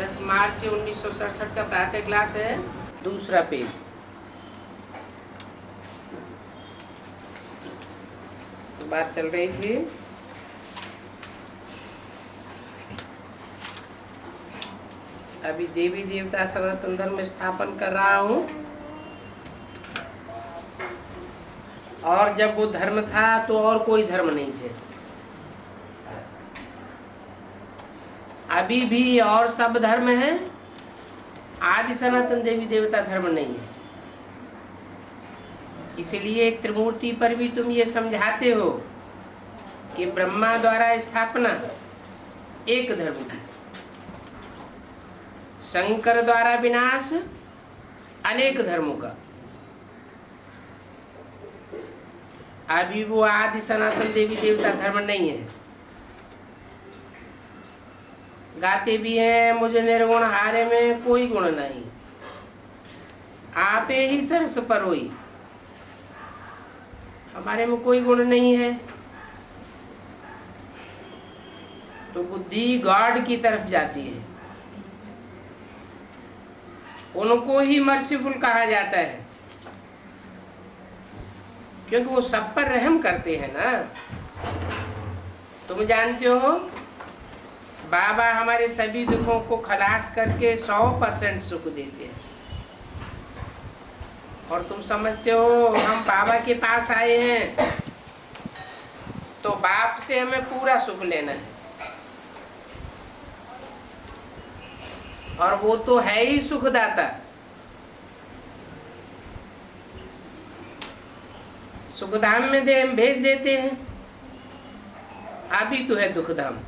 10 मार्च 1967 का प्रातः क्लास है, दूसरा पेज। तो बात चल रही थी अभी देवी देवता सनातन धर्म स्थापन कर रहा हूँ, और जब वो धर्म था तो और कोई धर्म नहीं थे। अभी भी और सब धर्म है, आदि सनातन देवी देवता धर्म नहीं है। इसलिए एक त्रिमूर्ति पर भी तुम ये समझाते हो कि ब्रह्मा द्वारा स्थापना एक धर्म की, शंकर द्वारा विनाश अनेक धर्मों का। अभी वो आदि सनातन देवी देवता धर्म नहीं है। गाते भी हैं मुझे निर्गुण हारे में कोई गुण नहीं, आपे ही तरस पर होई। हमारे में कोई गुण नहीं है, तो बुद्धि गॉड की तरफ जाती है। उनको ही मर्सीफुल कहा जाता है, क्योंकि वो सब पर रहम करते हैं ना। तुम जानते हो बाबा हमारे सभी दुखों को खलास करके 100% सुख देते हैं, और तुम समझते हो हम बाबा के पास आए हैं तो बाप से हमें पूरा सुख लेना है, और वो तो है ही सुखदाता। सुखधाम में भेज देते हैं, अभी तो है दुखधाम।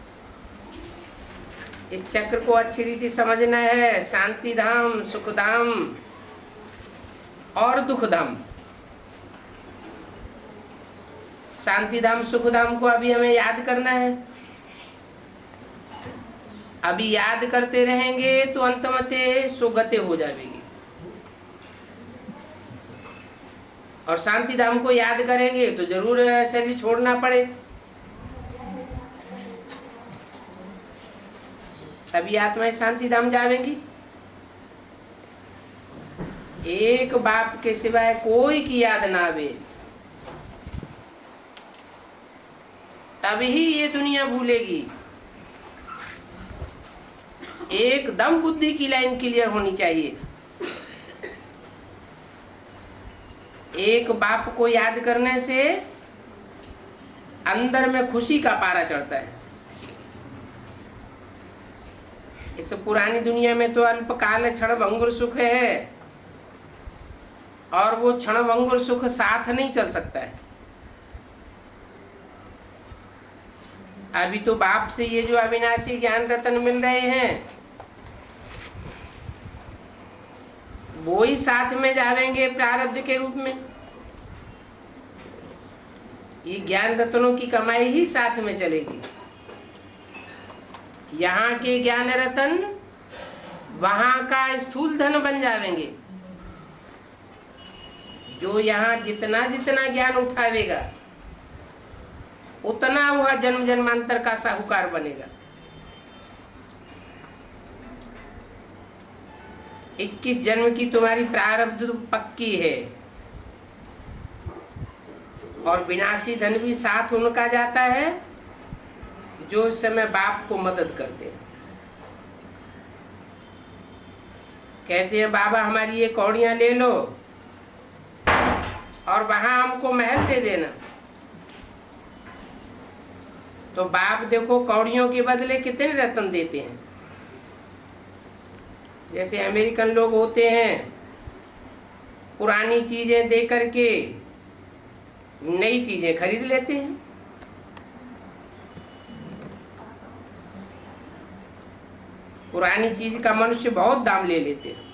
इस चक्र को अच्छी रीति समझना है। शांति धाम, सुखधाम और दुखधाम। शांति धाम सुखधाम को अभी हमें याद करना है। अभी याद करते रहेंगे तो अंतमते सुगते हो जाएगी, और शांति धाम को याद करेंगे तो जरूर शरीर छोड़ना पड़े, तभी आत्माएं शांति धाम जाएंगी। एक बाप के सिवाय कोई की याद ना आवे, तभी ये दुनिया भूलेगी। एकदम बुद्धि की लाइन क्लियर होनी चाहिए। एक बाप को याद करने से अंदर में खुशी का पारा चढ़ता है। इस पुरानी दुनिया में तो अल्पकाल क्षण भंगुर सुख है, और वो क्षण भंगुर सुख साथ नहीं चल सकता है। अभी तो बाप से ये जो अविनाशी ज्ञान रतन मिल रहे हैं वो ही साथ में जावेंगे प्रारब्ध के रूप में। ये ज्ञान रत्नों की कमाई ही साथ में चलेगी। यहाँ के ज्ञान रतन वहां का स्थूल धन बन जाएंगे। जो यहाँ जितना जितना ज्ञान उठावेगा उतना वह जन्म जन्मांतर का साहूकार बनेगा। 21 जन्म की तुम्हारी प्रारब्ध पक्की है, और विनाशी धन भी साथ उनका जाता है जो इस समय बाप को मदद करते हैं। कहते हैं बाबा हमारी ये कौड़ियां ले लो और वहां हमको महल दे देना। तो बाप देखो कौड़ियों के बदले कितने रत्न देते हैं। जैसे अमेरिकन लोग होते हैं, पुरानी चीजें दे करके नई चीजें खरीद लेते हैं। पुरानी चीज का मनुष्य बहुत दाम ले लेते हैं।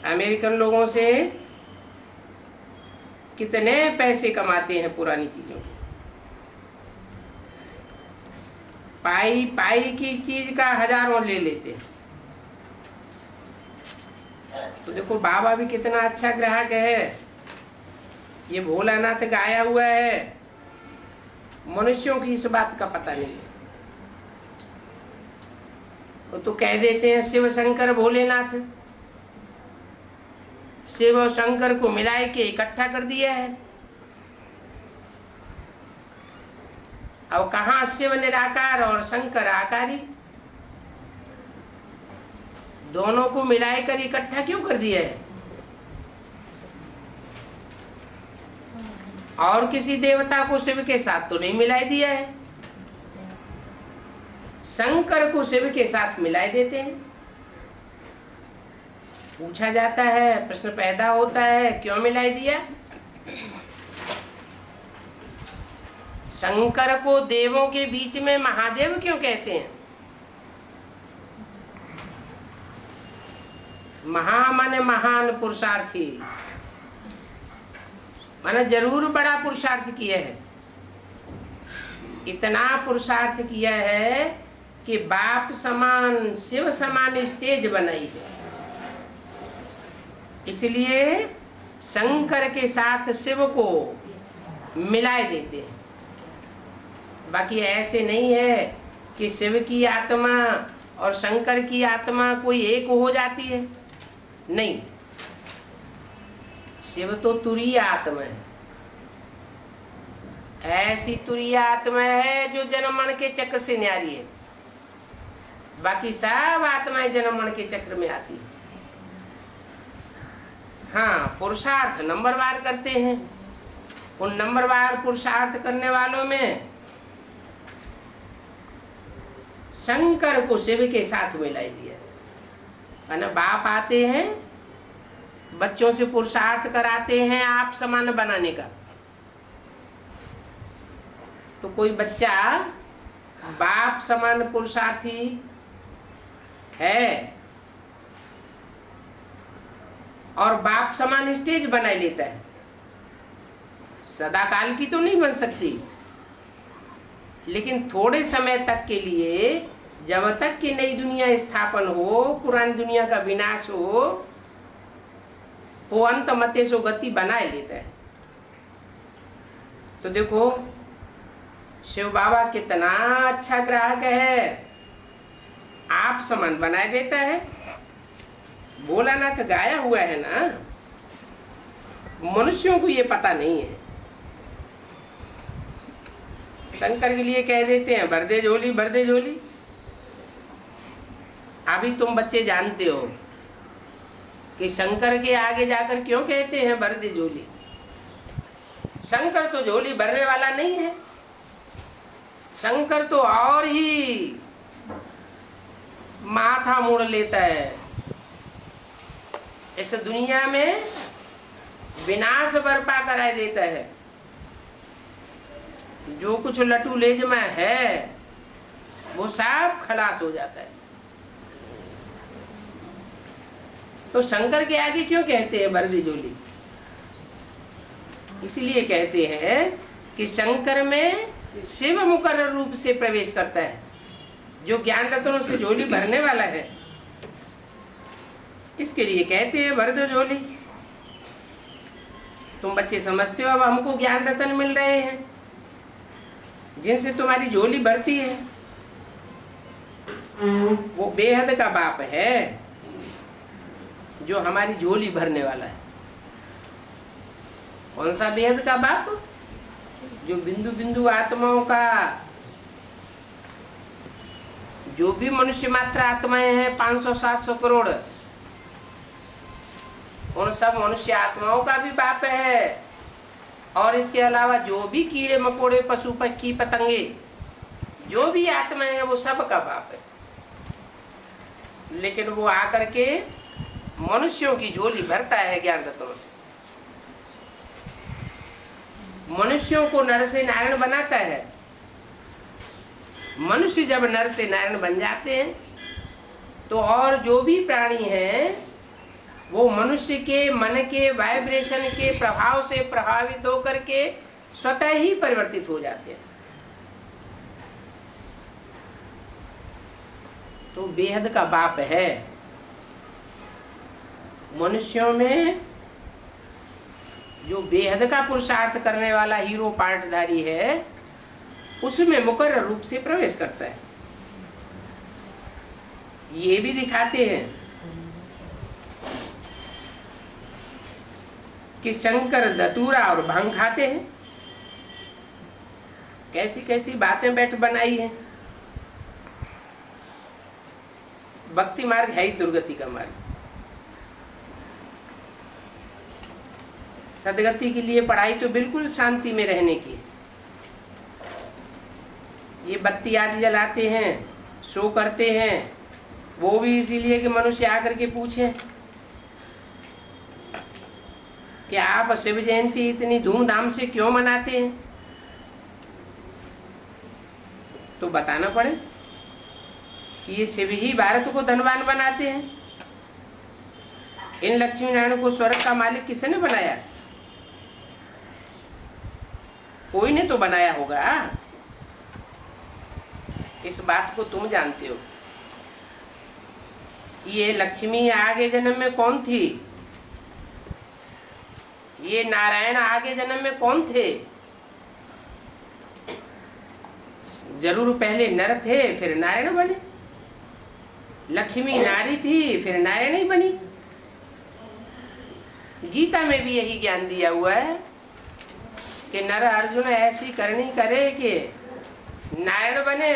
अमेरिकन लोगों से कितने पैसे कमाते हैं पुरानी चीजों के। पाई पाई की चीज का हजारों ले लेते हैं। तो देखो बाबा भी कितना अच्छा ग्राहक है। ये भोलानाथ गाया हुआ है, मनुष्यों की इस बात का पता नहीं है। तो कह देते हैं शिव शंकर भोलेनाथ। शिव और शंकर को मिलाए के इकट्ठा कर दिया है। अब कहाँ शिव निराकार और शंकर आकारी, दोनों को मिलाकर इकट्ठा क्यों कर दिया है? और किसी देवता को शिव के साथ तो नहीं मिलाई दिया है, शंकर को शिव के साथ मिलाई देते हैं। पूछा जाता है, प्रश्न पैदा होता है, क्यों मिलाई दिया? शंकर को देवों के बीच में महादेव क्यों कहते हैं? महा माने महान पुरुषार्थी, माने जरूर बड़ा पुरुषार्थ किया है। इतना पुरुषार्थ किया है कि बाप समान शिव समान स्टेज बनाई है। इसलिए शंकर के साथ शिव को मिलाए देते हैं। बाकी ऐसे नहीं है कि शिव की आत्मा और शंकर की आत्मा कोई एक हो जाती है, नहीं। शिव तो तुरीय आत्मा है, ऐसी तुरीय आत्मा है जो जन्म मरण के चक्र से न्यारी है। बाकी सब आत्माएं जन्म मरण के चक्र में आती है। हाँ, पुरुषार्थ नंबरवार करते हैं। उन नंबरवार पुरुषार्थ करने वालों में शंकर को शिव के साथ मिलाई दिया। ना बाप आते हैं, बच्चों से पुरुषार्थ कराते हैं आप समान बनाने का। तो कोई बच्चा बाप समान पुरुषार्थी है और बाप समान स्टेज बना लेता है, सदा काल की तो नहीं बन सकती, लेकिन थोड़े समय तक के लिए, जब तक कि नई दुनिया स्थापन हो, पुरानी दुनिया का विनाश हो, वो अंत मते सो गति बनाए लेता है। तो देखो शिव बाबा कितना अच्छा ग्राहक है, आप समान बनाए देता है। भोलानाथ गाया हुआ है ना, मनुष्यों को ये पता नहीं है। शंकर के लिए कह देते हैं भर दे झोली, भर दे झोली। अभी तुम बच्चे जानते हो कि शंकर के आगे जाकर क्यों कहते हैं भर दे झोली। शंकर तो झोली भरने वाला नहीं है, शंकर तो और ही माथा मोड़ लेता है। इस दुनिया में विनाश बर्पा कराए देता है। जो कुछ लटू लेज में है वो सब खलास हो जाता है। तो शंकर के आगे क्यों कहते हैं भर दी झोली? इसलिए कहते हैं कि शंकर में शिव मुकर्रर रूप से प्रवेश करता है, जो ज्ञान रत्नों से झोली भरने वाला है। इसके लिए कहते हैं भर दो झोली। तुम बच्चे समझते हो अब हमको ज्ञान रत्न मिल रहे हैं जिनसे तुम्हारी झोली भरती है। वो बेहद का बाप है जो हमारी झोली भरने वाला है। कौन सा बेहद का बाप? जो बिंदु बिंदु आत्माओं का, जो भी मनुष्य मात्र आत्माएं हैं 500-700 करोड़, उन सब मनुष्य आत्माओं का भी बाप है। और इसके अलावा जो भी कीड़े मकोड़े, पशु पक्षी पतंगे, जो भी आत्माएं हैं वो सब का बाप है। लेकिन वो आकर के मनुष्यों की झोली भरता है ज्ञान रत्नों से। मनुष्यों को नर से नारायण बनाता है। मनुष्य जब नर से नारायण बन जाते हैं तो और जो भी प्राणी हैं वो मनुष्य के मन के वाइब्रेशन के प्रभाव से प्रभावित होकर के स्वतः ही परिवर्तित हो जाते हैं। तो बेहद का बाप है। मनुष्यों में जो बेहद का पुरुषार्थ करने वाला हीरो पार्टधारी है, उसमें मुकर्रर रूप से प्रवेश करता है। ये भी दिखाते हैं कि शंकर धतूरा और भांग खाते हैं। कैसी कैसी बातें बैठ बनाई है। भक्ति मार्ग है ही दुर्गति का मार्ग। सदगति के लिए पढ़ाई तो बिल्कुल शांति में रहने की। ये बत्ती आदि जलाते हैं, शो करते हैं, वो भी इसीलिए कि मनुष्य आकर के पूछे कि आप शिव जयंती इतनी धूमधाम से क्यों मनाते हैं। तो बताना पड़े कि ये शिव ही भारत को धनवान बनाते हैं। इन लक्ष्मी नारायण को स्वर्ग का मालिक किसने बनाया? कोई ने तो बनाया होगा। इस बात को तुम जानते हो। ये लक्ष्मी आगे जन्म में कौन थी? ये नारायण आगे जन्म में कौन थे? जरूर पहले नर थे फिर नारायण बने। लक्ष्मी नारी थी फिर नारायण ही बनी। गीता में भी यही ज्ञान दिया हुआ है कि नर अर्जुन ऐसी करनी करे कि नारायण बने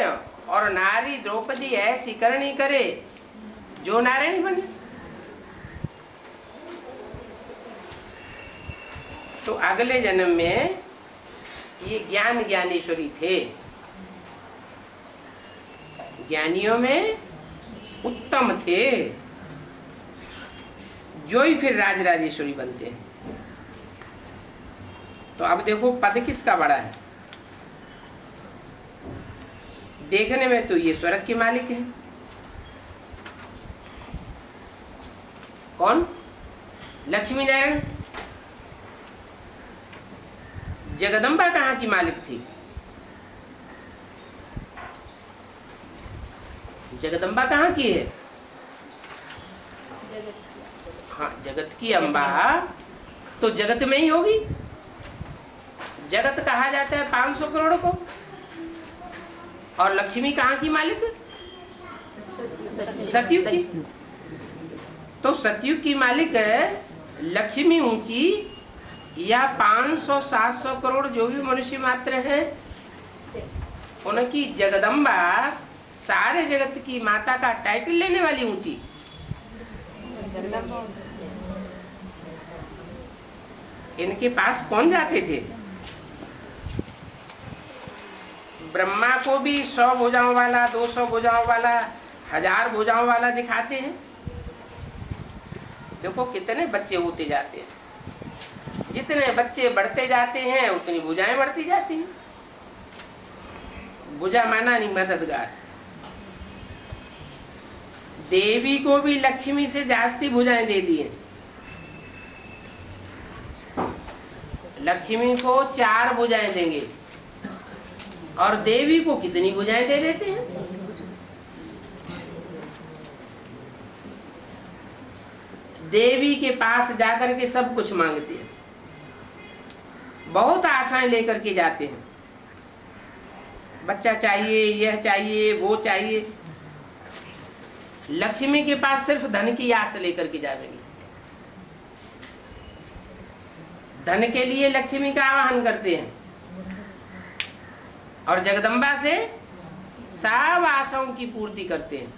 और नारी द्रौपदी ऐसी करनी करे जो नारायण बने। तो अगले जन्म में ये ज्ञान ज्ञानेश्वरी थे। ज्ञानियों में उत्तम थे, जो ही फिर राजराजेश्वरी बनते हैं। तो अब देखो पद किसका बड़ा है। देखने में तो ये स्वर्ग के मालिक है। कौन? लक्ष्मी नारायण। जगदम्बा कहाँ की मालिक थी? जगदम्बा कहाँ की है? हाँ, जगत की अम्बा तो जगत में ही होगी। जगत कहा जाता है 500 करोड़ को। और लक्ष्मी कहाँ की मालिक? सतयुग की। तो सतयुग की मालिक लक्ष्मी ऊंची या 500-700 करोड़ जो भी मनुष्य मात्र हैं उनकी जगदम्बा सारे जगत की माता का टाइटल लेने वाली ऊंची। इनके पास कौन जाते थे? ब्रह्मा को भी 100 भुजाओं वाला, 200 भुजाओं वाला, 1000 भुजाओं वाला दिखाते हैं। देखो कितने बच्चे होते जाते हैं। जितने बच्चे बढ़ते जाते हैं उतनी भुजाएं बढ़ती जाती हैं। भुजा माना नहीं मददगार। देवी को भी लक्ष्मी से जास्ती भुजाएं दे दी हैं। लक्ष्मी को 4 भुजाएं देंगे और देवी को कितनी भुजाएं दे देते हैं। देवी के पास जाकर के सब कुछ मांगते हैं। बहुत आशाएं लेकर के जाते हैं। बच्चा चाहिए, यह चाहिए, वो चाहिए। लक्ष्मी के पास सिर्फ धन की आस लेकर के जाएंगे। धन के लिए लक्ष्मी का आवाहन करते हैं और जगदम्बा से सब आशाओं की पूर्ति करते हैं।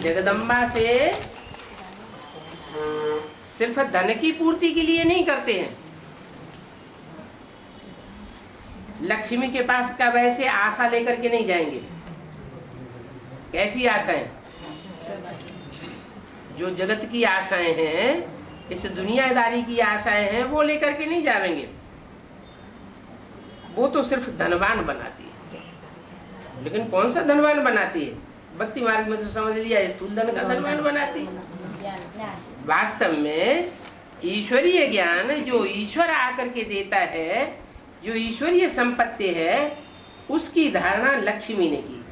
जगदम्बा से सिर्फ धन की पूर्ति के लिए नहीं करते हैं। लक्ष्मी के पास का वैसे आशा लेकर के नहीं जाएंगे। कैसी आशाएं? जो जगत की आशाएं हैं, इस दुनियादारी की आशाएं हैं, वो लेकर के नहीं जाएंगे। वो तो सिर्फ धनवान बनाती है। लेकिन कौन सा धनवान बनाती है? भक्ति मार्ग में तो समझ लिया, स्थूल धन का धनवान बनाती है। वास्तव में ईश्वरीय ज्ञान जो ईश्वर आकर के देता है, जो ईश्वरीय संपत्ति है, उसकी धारणा लक्ष्मी ने की।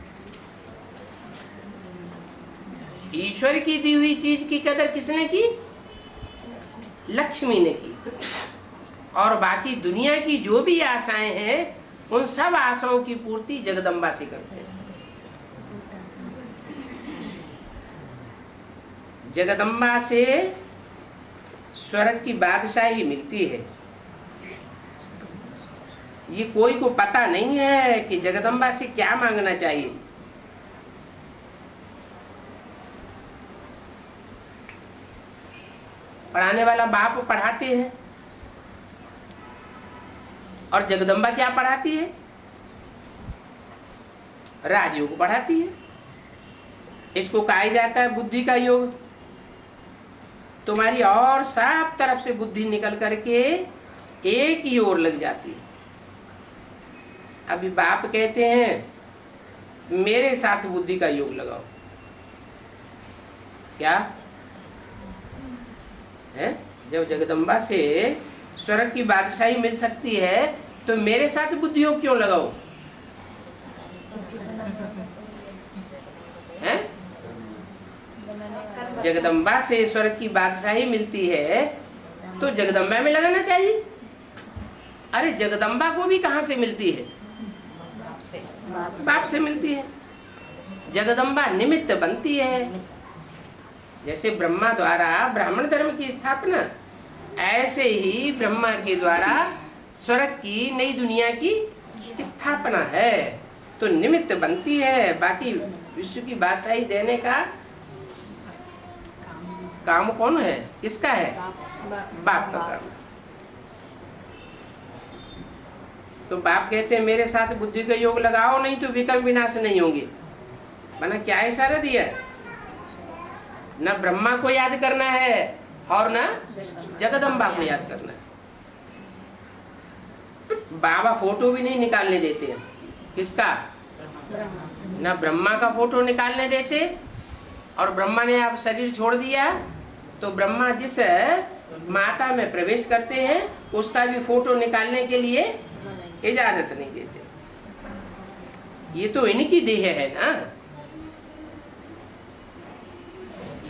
ईश्वर की दी हुई चीज की कदर किसने की? लक्ष्मी ने की। और बाकी दुनिया की जो भी आशाएं हैं उन सब आशाओं की पूर्ति जगदम्बा से करते हैं। जगदम्बा से स्वर्ग की बादशाही मिलती है। ये कोई को पता नहीं है कि जगदम्बा से क्या मांगना चाहिए। पढ़ाने वाला बाप पढ़ाते हैं और जगदम्बा क्या पढ़ाती है? राजयोग पढ़ाती है। इसको कहा जाता है बुद्धि का योग। तुम्हारी और सब तरफ से बुद्धि निकल करके एक ही ओर लग जाती है। अभी बाप कहते हैं मेरे साथ बुद्धि का योग लगाओ। क्या है? जब जगदम्बा से स्वर्ग की बादशाही मिल सकती है तो मेरे साथ बुद्धि योग क्यों लगाओ? है? जगदम्बा से स्वर्ग की बादशाही मिलती है तो जगदम्बा में लगाना चाहिए। अरे जगदम्बा को भी कहाँ से मिलती है? बाप से मिलती है। जगदम्बा निमित्त बनती है। जैसे ब्रह्मा द्वारा ब्राह्मण धर्म की स्थापना, ऐसे ही ब्रह्मा के द्वारा स्वर्ग की नई दुनिया की स्थापना है। तो निमित्त बनती है। बाकी विश्व की बादशाही देने का काम कौन है? किसका है? बाप का काम। तो बाप कहते हैं मेरे साथ बुद्धि का योग लगाओ, नहीं तो विकर्म विनाश नहीं होंगे। माना क्या इशारा दिया है? न ब्रह्मा को याद करना है और न जगदम्बा को याद करना है। बाबा फोटो भी नहीं निकालने देते हैं। किसका? न ब्रह्मा का फोटो निकालने देते। और ब्रह्मा ने आप शरीर छोड़ दिया तो ब्रह्मा जिस माता में प्रवेश करते हैं उसका भी फोटो निकालने के लिए इजाजत नहीं देते। ये तो इनकी देह है ना।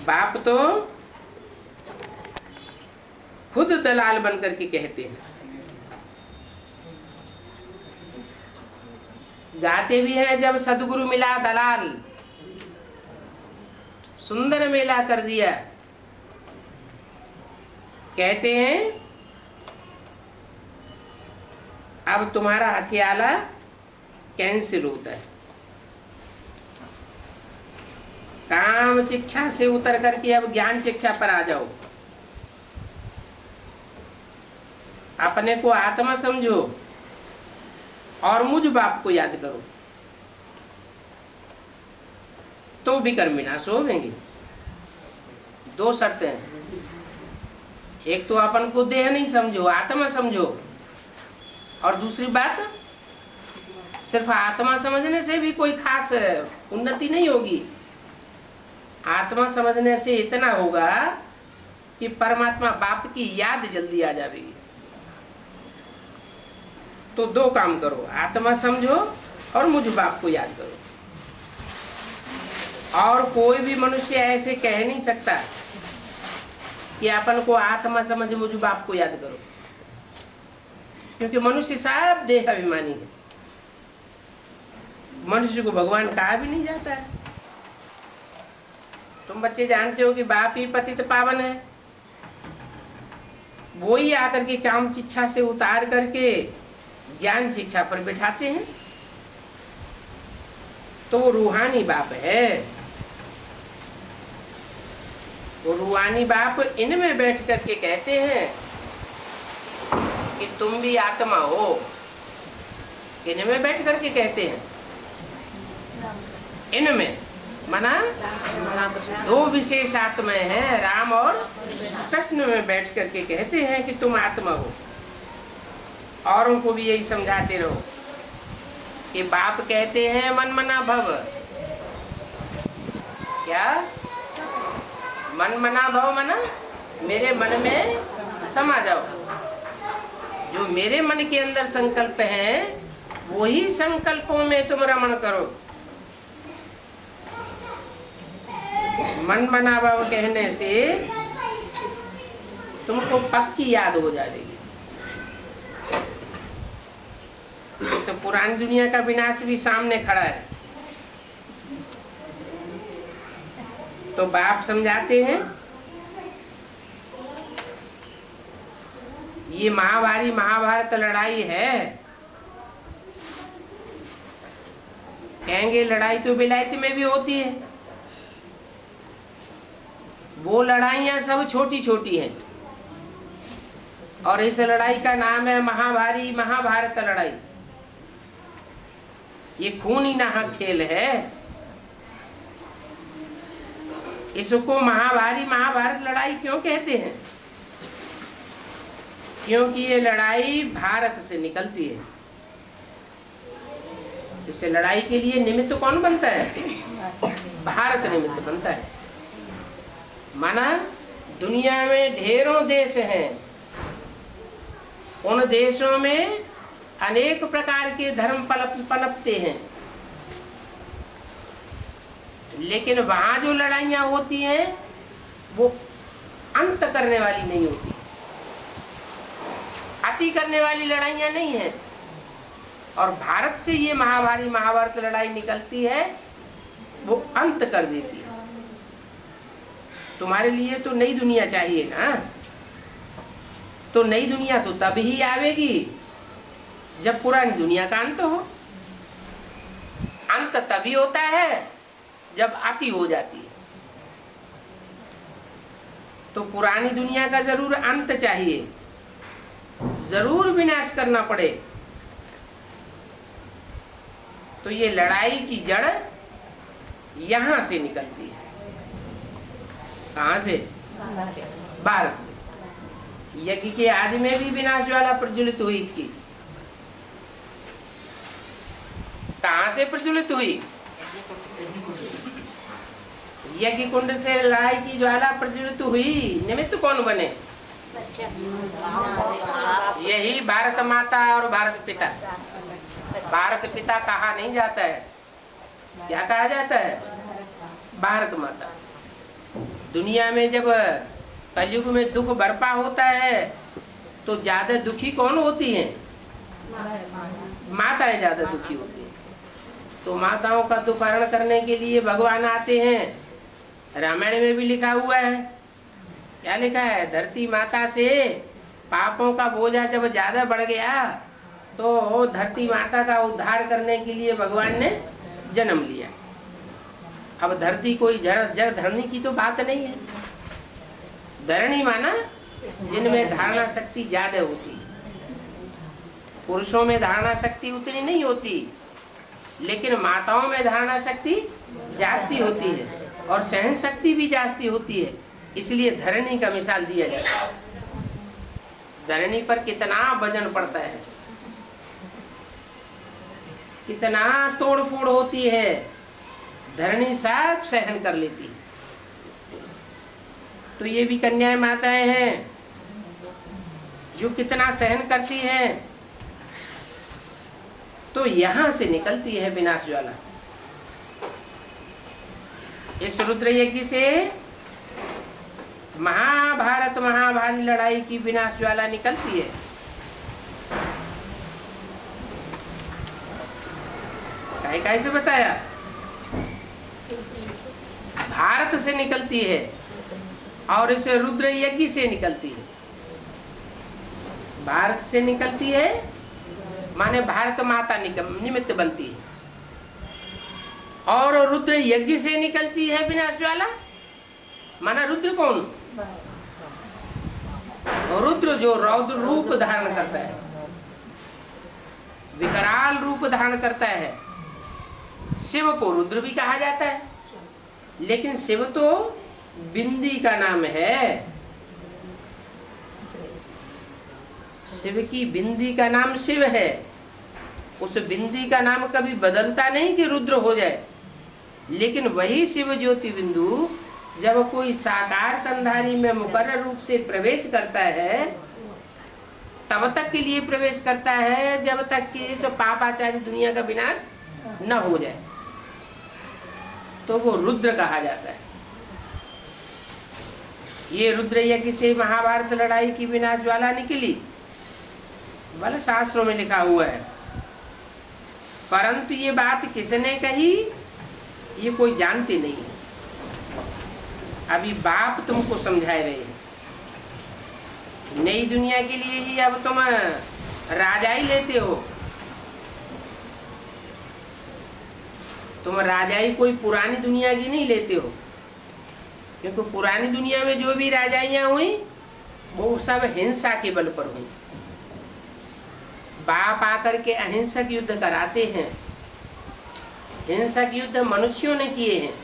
बाप तो खुद दलाल बनकर के कहते हैं। गाते भी हैं जब सदगुरु मिला दलाल, सुंदर मेला कर दिया। कहते हैं अब तुम्हारा हथियाला कैंसिल होता है। काम शिक्षा से उतर करके अब ज्ञान शिक्षा पर आ जाओ। अपने को आत्मा समझो और मुझ बाप को याद करो तो विकर्म विनाश होंगे। दो शर्तें हैं। एक तो अपन को देह नहीं समझो, आत्मा समझो। और दूसरी बात, सिर्फ आत्मा समझने से भी कोई खास उन्नति नहीं होगी। आत्मा समझने से इतना होगा कि परमात्मा बाप की याद जल्दी आ जाएगी। तो दो काम करो, आत्मा समझो और मुझ बाप को याद करो। और कोई भी मनुष्य ऐसे कह नहीं सकता कि अपन को आत्मा समझ मुझ बाप को याद करो, क्योंकि मनुष्य सब देह अभिमानी है। मनुष्य को भगवान कहा भी नहीं जाता है। तुम बच्चे जानते हो कि बाप ही पतित पावन है। वो ही आकर के काम शिक्षा से उतार करके ज्ञान शिक्षा पर बिठाते हैं। तो वो रूहानी बाप है। वो रूहानी बाप इनमें बैठ करके कहते हैं कि तुम भी आत्मा हो। इनमें बैठ करके कहते हैं। इनमें माना दो विशेष आत्माएं हैं, राम और कृष्ण में बैठ करके कहते हैं कि तुम आत्मा हो। और उनको भी यही समझाते रहो कि बाप कहते हैं मन मना भव। क्या मन मना भव? मना मेरे मन में समा जाओ। जो मेरे मन के अंदर संकल्प है वही संकल्पों में तुम रमण करो। मन मना भव कहने से तुमको पक्की याद हो जाएगी। इस पुरानी दुनिया का विनाश भी सामने खड़ा है। तो बाप समझाते हैं ये महाभारी महाभारत लड़ाई है। कहेंगे लड़ाई तो विलायत में भी होती है, वो लड़ाइयां सब छोटी छोटी हैं, और इस लड़ाई का नाम है महाभारी महाभारत लड़ाई। ये खूनी नाहक खेल है, इसको महाभारी महाभारत लड़ाई क्यों कहते हैं? क्योंकि ये लड़ाई भारत से निकलती है। इसे लड़ाई के लिए निमित्त कौन बनता है? भारत निमित्त बनता है। माना दुनिया में ढेरों देश हैं, उन देशों में अनेक प्रकार के धर्म पनपते हैं, लेकिन वहां जो लड़ाइयां होती हैं वो अंत करने वाली नहीं होती, अति करने वाली लड़ाइयां नहीं है। और भारत से ये महाभारी महाभारत लड़ाई निकलती है, वो अंत कर देती है। तुम्हारे लिए तो नई दुनिया चाहिए ना, तो नई दुनिया तो तब ही आवेगी जब पुरानी दुनिया का अंत हो। अंत तभी होता है जब अति हो जाती है। तो पुरानी दुनिया का जरूर अंत चाहिए, जरूर विनाश करना पड़े। तो ये लड़ाई की जड़ यहां से निकलती है। कहां से? भारत से। यज्ञ के आदि में भी विनाश ज्वाला प्रज्वलित हुई थी। कहां से प्रज्वलित हुई? यज्ञ कुंड से लड़ाई की ज्वाला प्रज्वलित हुई। निमित्त कौन बने? यही भारत माता और भारत पिता। भारत पिता कहा नहीं जाता है, क्या कहा जाता है? भारत माता। दुनिया में जब कलयुग में दुख बरपा होता है तो ज्यादा दुखी कौन होती हैं? माताएं ज्यादा दुखी होती हैं। तो माताओं का दुख हरण करने के लिए भगवान आते हैं। रामायण में भी लिखा हुआ है, क्या लिखा है? धरती माता से पापों का बोझा जब ज्यादा बढ़ गया तो धरती माता का उद्धार करने के लिए भगवान ने जन्म लिया। अब धरती कोई जड़ धरनी की तो बात नहीं है। धरणी माना जिनमें धारणा शक्ति ज्यादा होती है। पुरुषों में धारणा शक्ति उतनी नहीं होती, लेकिन माताओं में धारणा शक्ति जास्ती होती है और सहन शक्ति भी जास्ती होती है। इसलिए धरणी का मिसाल दिया जाता है। धरणी पर कितना वजन पड़ता है, कितना तोड़ फोड़ होती है, धरणी सब सहन कर लेती है। तो ये भी कन्याएं माताएं हैं जो कितना सहन करती हैं। तो यहां से निकलती है विनाश ज्वाला। इस रुद्र यज्ञ से महाभारत महाभारी लड़ाई की विनाश ज्वाला निकलती है। कैसे बताया? भारत से निकलती है और इस रुद्र यज्ञ से निकलती है। भारत से निकलती है माने भारत माता निमित्त बनती है, और रुद्र यज्ञ से निकलती है विनाश ज्वाला। माना रुद्र कौन? रुद्र जो रौद्र रूप धारण करता है, विकराल रूप धारण करता है। शिव को रुद्र भी कहा जाता है, लेकिन शिव तो बिंदी का नाम है। शिव की बिंदी का नाम शिव है। उस बिंदी का नाम कभी बदलता नहीं कि रुद्र हो जाए, लेकिन वही शिव ज्योति बिंदु जब कोई साकार तंधारी में मुकर्रर रूप से प्रवेश करता है, तब तक के लिए प्रवेश करता है जब तक कि इस पापाचारी दुनिया का विनाश न हो जाए, तो वो रुद्र कहा जाता है। ये रुद्र यज्ञ से महाभारत लड़ाई की विनाश ज्वाला निकली। भले शास्त्रों में लिखा हुआ है परंतु ये बात किसने कही ये कोई जानते नहीं। अभी बाप तुमको समझाए रहे हैं। नई दुनिया के लिए ही अब तुम राजा ही लेते हो। तुम राजा ही कोई पुरानी दुनिया की नहीं लेते हो, क्योंकि पुरानी दुनिया में जो भी राजाइयां हुई वो सब हिंसा के बल पर हुई। बाप आकर के अहिंसक युद्ध कराते हैं। हिंसक युद्ध मनुष्यों ने किए हैं।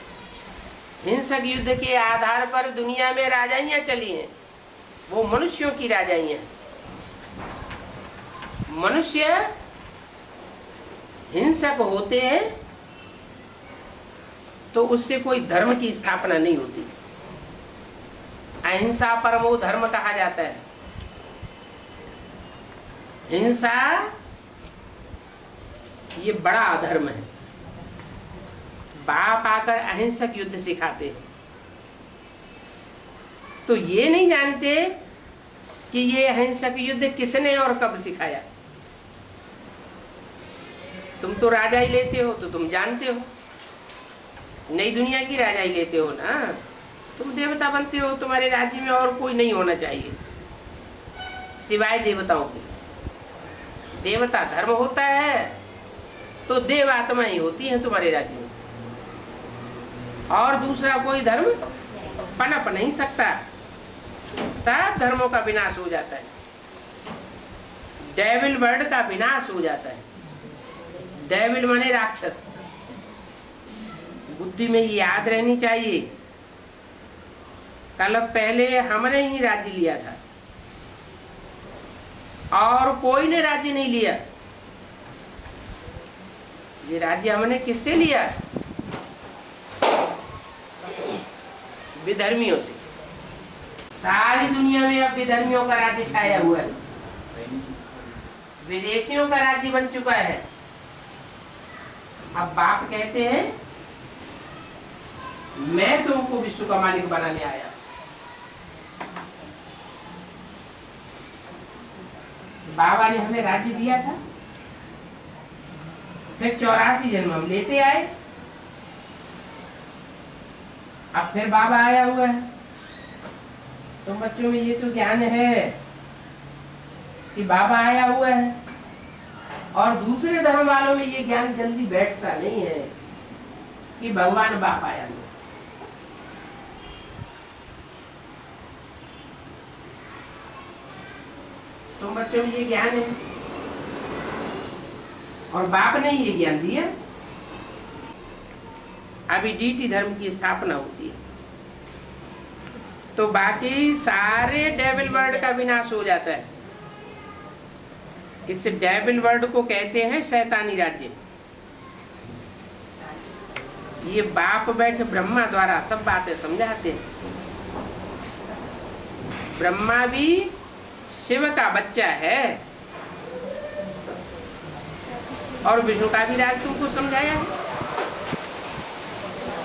हिंसक युद्ध के आधार पर दुनिया में राजाइयां चली हैं, वो मनुष्यों की राजाइयां। मनुष्य हिंसक होते हैं तो उससे कोई धर्म की स्थापना नहीं होती। अहिंसा परमो धर्म कहा जाता है। हिंसा ये बड़ा अधर्म है। बाप आकर अहिंसक युद्ध सिखाते हैं तो ये नहीं जानते कि ये अहिंसक युद्ध किसने और कब सिखाया। तुम तो राजा ही लेते हो तो तुम जानते हो, नई दुनिया की राजा ही लेते हो ना। तुम देवता बनते हो, तुम्हारे राज्य में और कोई नहीं होना चाहिए सिवाय देवताओं के। देवता धर्म होता है तो देव आत्मा ही होती है तुम्हारे राज्य में, और दूसरा कोई धर्म पनप नहीं सकता। सब धर्मों का विनाश हो जाता है। डेविल वर्ड का विनाश हो जाता है। डेविल माने राक्षस। बुद्धि में ये याद रहनी चाहिए। कल पहले हमने ही राज्य लिया था और कोई ने राज्य नहीं लिया। ये राज्य हमने किससे लिया? विधर्मियों से। सारी दुनिया में अब विधर्मियों का राज्य छाया हुआ है। विदेशियों का राज्य बन चुका है। अब बाप कहते हैं मैं तुमको विश्व का मालिक बनाने आया। बाबा ने हमें राज्य दिया था, फिर 84 जन्म हम लेते आए। अब फिर बाबा आया हुआ है। तो बच्चों में ये तो ज्ञान है कि बाबा आया हुआ है, और दूसरे धर्म वालों में ये ज्ञान जल्दी बैठता नहीं है कि भगवान बाप आया हुआ। तुम बच्चों में ये ज्ञान है और बाप ने ये ज्ञान दिया। अभी डीटी धर्म की स्थापना होती है तो बाकी सारे डेविल वर्ड का विनाश हो जाता है। इस डेविल वर्ड को कहते हैं शैतानी राज्य। ये बाप बैठे ब्रह्मा द्वारा सब बातें समझाते हैं। ब्रह्मा भी शिव का बच्चा है और विष्णु का भी राज तुमको समझाया है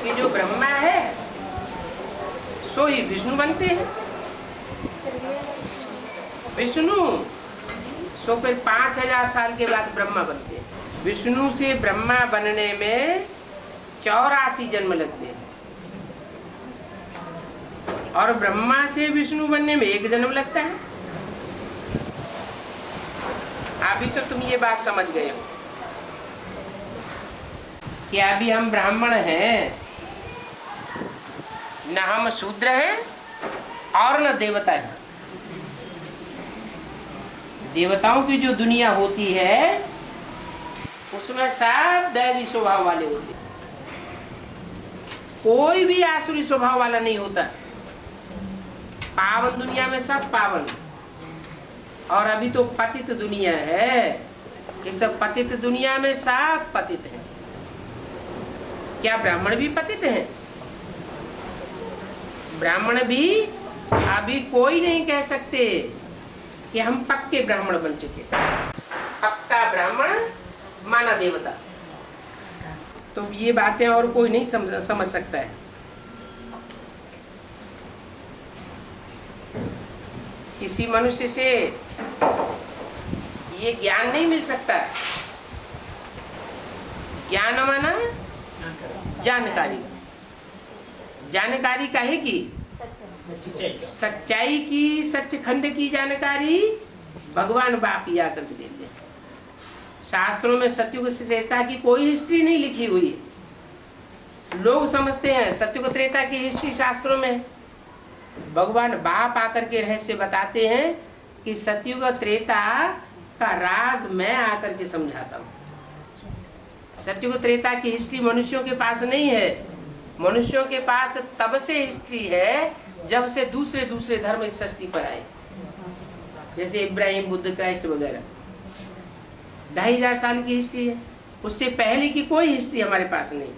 कि जो ब्रह्मा है सो ही विष्णु बनते हैं। विष्णु सो फिर 5000 साल के बाद ब्रह्मा बनते हैं। विष्णु से ब्रह्मा बनने में 84 जन्म लगते हैं और ब्रह्मा से विष्णु बनने में 1 जन्म लगता है। अभी तो तुम ये बात समझ गए हो कि अभी हम ब्राह्मण हैं, न हम शूद्र हैं और न देवता हैं। देवताओं की जो दुनिया होती है उसमें सब दैवी स्वभाव वाले होते हैं, कोई भी आसुरी स्वभाव वाला नहीं होता। पावन दुनिया में सब पावन, और अभी तो पतित दुनिया है कि सब पतित दुनिया में सब पतित है। क्या ब्राह्मण भी पतित हैं? ब्राह्मण भी अभी कोई नहीं कह सकते कि हम पक्के ब्राह्मण बन चुके। पक्का ब्राह्मण माना देवता। तो ये बातें और कोई नहीं समझ सकता है। किसी मनुष्य से ये ज्ञान नहीं मिल सकता ज्ञान माना जानकारी, जानकारी काहे की? सच्चाई की, सचखंड की जानकारी भगवान बाप ही आकर के देते हैं। शास्त्रों में सत्युग त्रेता की कोई हिस्ट्री नहीं लिखी हुई है। लोग समझते हैं सत्युग त्रेता की हिस्ट्री शास्त्रों में, भगवान बाप आकर के रहस्य बताते हैं कि सत्युग त्रेता का राज मैं आकर के समझाता हूँ। सत्युग त्रेता की हिस्ट्री मनुष्यों के पास नहीं है। मनुष्यों के पास तब से हिस्ट्री है जब से दूसरे दूसरे धर्म इस सृष्टि पर आए, जैसे इब्राहिम, बुद्ध, क्राइस्ट वगैरह। 2500 साल की हिस्ट्री है, उससे पहले की कोई हिस्ट्री हमारे पास नहीं।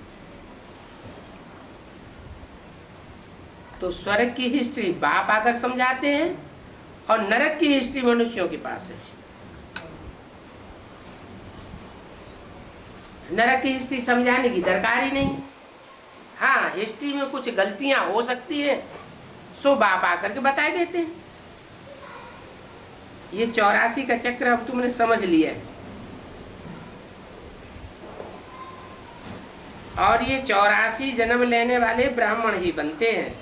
तो स्वर्ग की हिस्ट्री बाप आकर समझाते हैं और नरक की हिस्ट्री मनुष्यों के पास है। नरक की हिस्ट्री समझाने की दरकार ही नहीं। हाँ, हिस्ट्री में कुछ गलतियां हो सकती है, सो बाप आकर के बताए देते हैं। ये 84 का चक्र अब तुमने समझ लिया है। और ये 84 जन्म लेने वाले ब्राह्मण ही बनते हैं।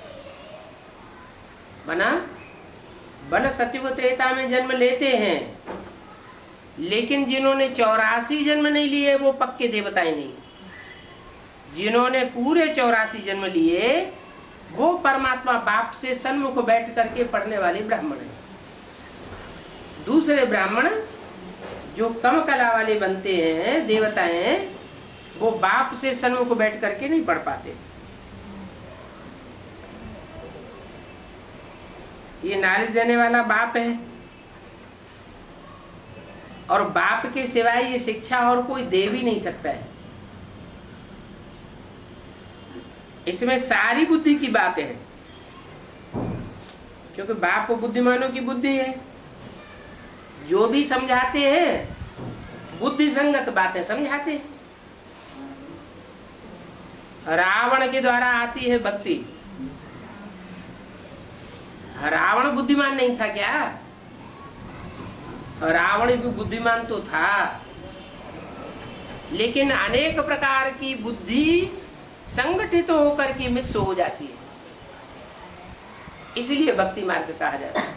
बन सत्युग त्रेता में जन्म लेते हैं, लेकिन जिन्होंने 84 जन्म नहीं लिए वो पक्के देवताएं नहीं। जिन्होंने पूरे 84 जन्म लिए वो परमात्मा बाप से सन्मुख बैठ करके पढ़ने वाले ब्राह्मण हैं। दूसरे ब्राह्मण जो कम कला वाले बनते हैं, देवताएं, वो बाप से सन्मुख बैठ करके नहीं पढ़ पाते। ये नॉलेज देने वाला बाप है, और बाप के सिवाय ये शिक्षा और कोई दे भी नहीं सकता है। इसमें सारी बुद्धि की बातें हैं, क्योंकि बाप बुद्धिमानों की बुद्धि है। जो भी समझाते हैं बुद्धि संगत बातें समझाते हैं। रावण के द्वारा आती है भक्ति। रावण बुद्धिमान नहीं था क्या? रावण भी बुद्धिमान तो था, लेकिन अनेक प्रकार की बुद्धि संगठित होकर के मिक्स हो जाती है, इसलिए भक्ति मार्ग कहा जाता है।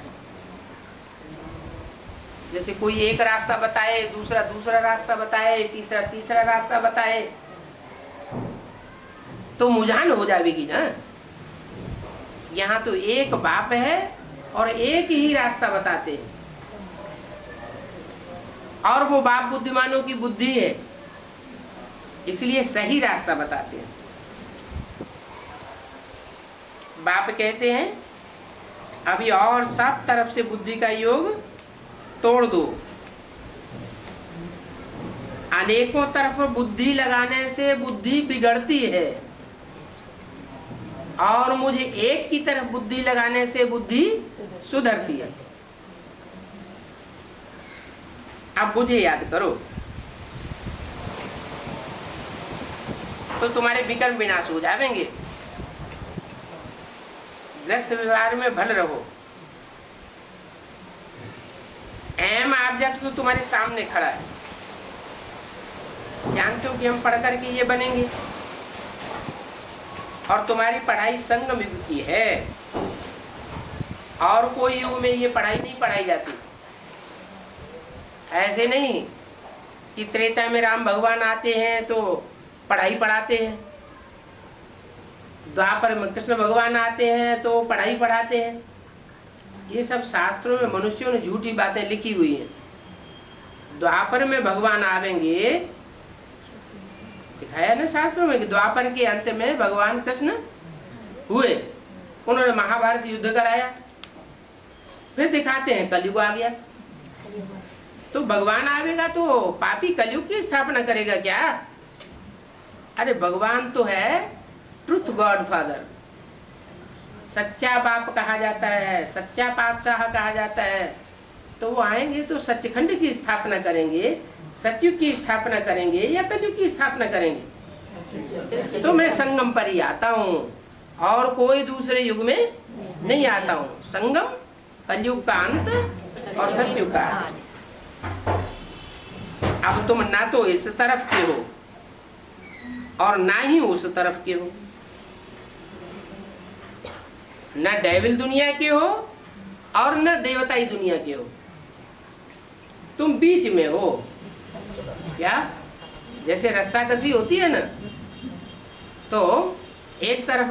जैसे कोई एक रास्ता बताए, दूसरा दूसरा रास्ता बताए, तीसरा तीसरा रास्ता बताए, तो मुझान हो जाएगी ना। यहाँ तो एक बाप है और एक ही रास्ता बताते हैं, और वो बाप बुद्धिमानों की बुद्धि है, इसलिए सही रास्ता बताते हैं। बाप कहते हैं अभी और सब तरफ से बुद्धि का योग तोड़ दो। अनेकों तरफ बुद्धि लगाने से बुद्धि बिगड़ती है, और मुझे एक की तरफ बुद्धि लगाने से बुद्धि सुधरती है। अब मुझे याद करो तो तुम्हारे विकर्म विनाश हो जाएंगे। ग्रस्त व्यवहार में भल रहो। एम ऑब्जेक्ट तो तुम्हारे सामने खड़ा है, जानते हो कि हम पढ़ करके ये बनेंगे, और तुम्हारी पढ़ाई संगम युग की है, और कोई युग में ये पढ़ाई नहीं पढ़ाई जाती। ऐसे नहीं कि त्रेता में राम भगवान आते हैं तो पढ़ाई पढ़ाते हैं, द्वापर में कृष्ण भगवान आते हैं तो पढ़ाई पढ़ाते हैं। ये सब शास्त्रों में मनुष्यों ने झूठी बातें लिखी हुई हैं। द्वापर में भगवान आवेंगे, दिखाया ना शास्त्रों में कि द्वापर के अंत में भगवान कृष्ण हुए, उन्होंने महाभारत युद्ध कराया। फिर दिखाते हैं कलयुग आ गया, तो भगवान आवेगा तो पापी कलयुग की स्थापना करेगा क्या? अरे भगवान तो है ट्रुथ गॉड फादर, सच्चा बाप कहा जाता है, सच्चा पातशाह कहा जाता है। तो वो आएंगे तो सच्चखंड की स्थापना करेंगे, सत्युग की स्थापना करेंगे या कलयुग की स्थापना करेंगे। तो मैं संगम पर ही आता हूँ और कोई दूसरे युग में नहीं आता हूँ। संगम कलयुग का अंत और सत्युग का। अब तुम ना तो इस तरफ के हो और ना ही उस तरफ के हो, न डेविल दुनिया के हो और न देवताई दुनिया के हो, तुम बीच में हो। क्या? जैसे रस्साकसी होती है ना, तो एक तरफ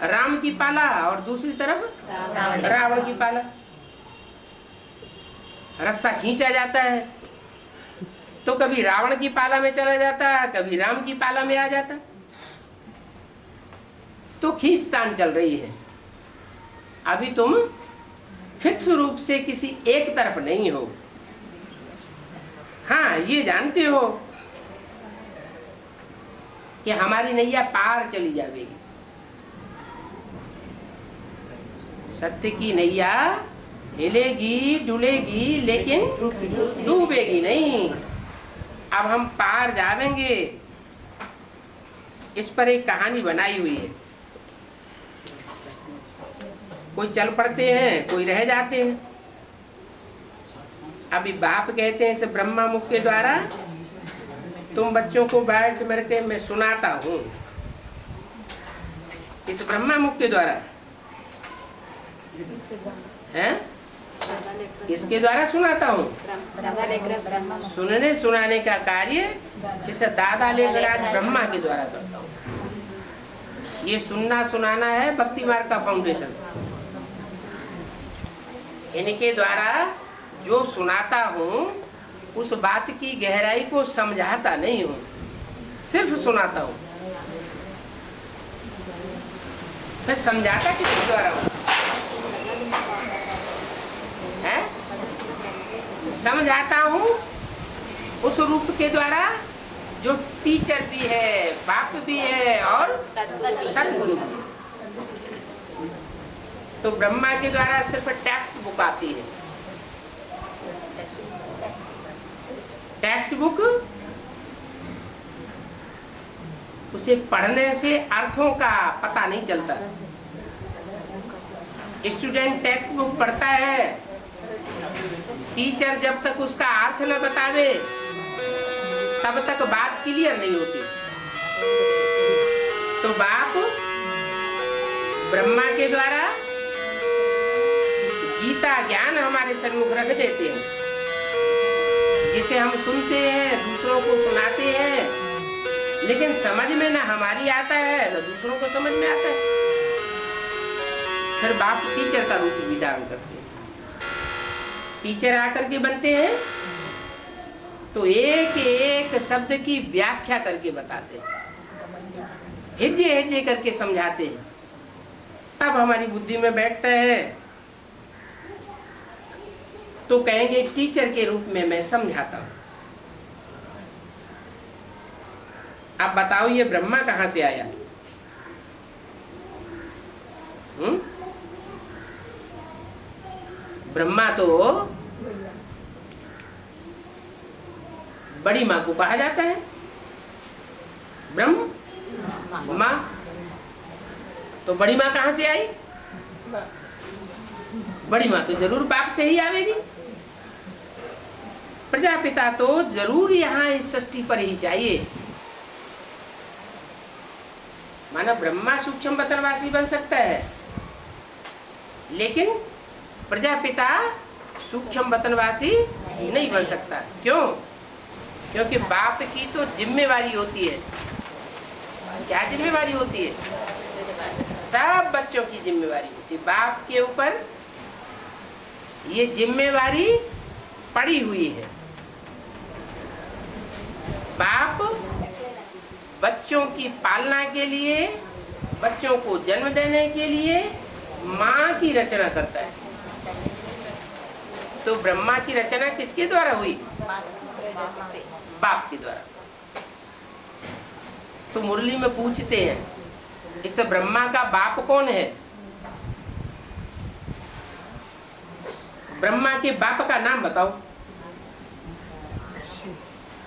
राम की पाला और दूसरी तरफ रावण की पाला। रस्सा खींचा जाता है तो कभी रावण की पाला में चला जाता, कभी राम की पाला में आ जाता, तो खींचतान चल रही है। अभी तुम फिक्स रूप से किसी एक तरफ नहीं हो। हाँ, ये जानते हो कि हमारी नैया पार चली जाएगी। सत्य की नैया हिलेगी डुलेगी लेकिन डूबेगी नहीं। अब हम पार जावेंगे। इस पर एक कहानी बनाई हुई है। कोई चल पड़ते हैं, कोई रह जाते हैं। अभी बाप कहते हैं इस ब्रह्मा मुख के द्वारा, तुम बच्चों को बैठ मेरे के मैं सुनाता हूँ। इस ब्रह्मा मुख के द्वारा है, इसके द्वारा सुनाता हूँ। सुनने सुनाने का कार्य इस दादा लेकर आज ब्रह्मा के द्वारा करता हूँ। ये सुनना सुनाना है भक्ति मार्ग का फाउंडेशन। इनके द्वारा जो सुनाता हूँ उस बात की गहराई को समझाता नहीं हूँ, सिर्फ सुनाता हूँ। फिर समझाता किसके द्वारा हूँ? है? समझाता हूँ उस रूप के द्वारा जो टीचर भी है, बाप भी है और सतगुरु भी है। तो ब्रह्मा के द्वारा सिर्फ टेक्स्ट बुक आती है। टेक्स्ट बुक, उसे पढ़ने से अर्थों का पता नहीं चलता। स्टूडेंट टेक्स्ट बुक पढ़ता है, टीचर जब तक उसका अर्थ न बतावे तब तक बात क्लियर नहीं होती। तो बाप ब्रह्मा के द्वारा गीता ज्ञान हमारे सन्मुख रख देते हैं, जिसे हम सुनते हैं, दूसरों को सुनाते हैं, लेकिन समझ में ना हमारी आता है ना दूसरों को समझ में आता है। फिर बाप टीचर का रूप भी धारण करते हैं। टीचर आकर के बनते हैं तो एक एक शब्द की व्याख्या करके बताते हैं, हिज्जे हिज्जे करके समझाते हैं। तब हमारी बुद्धि में बैठता है तो कहेंगे टीचर के रूप में मैं समझाता हूं। अब बताओ ये ब्रह्मा कहां से आया? ब्रह्मा तो बड़ी मां को कहा जाता है। ब्रह्म मां, तो बड़ी मां कहां से आई? बड़ी मां तो जरूर बाप से ही आवेगी। प्रजापिता तो जरूर यहाँ इस सृष्टि पर ही चाहिए। माना ब्रह्मा सूक्ष्म बतनवासी बन सकता है, लेकिन प्रजापिता सूक्ष्म बतनवासी नहीं बन सकता। क्यों? क्योंकि बाप की तो जिम्मेवारी होती है। क्या जिम्मेवारी होती है? सब बच्चों की जिम्मेवारी होती है। बाप के ऊपर ये जिम्मेवारी पड़ी हुई है। बाप बच्चों की पालना के लिए, बच्चों को जन्म देने के लिए माँ की रचना करता है। तो ब्रह्मा की रचना किसके द्वारा हुई? बाप के द्वारा। तो मुरली में पूछते हैं इस ब्रह्मा का बाप कौन है? ब्रह्मा के बाप का नाम बताओ।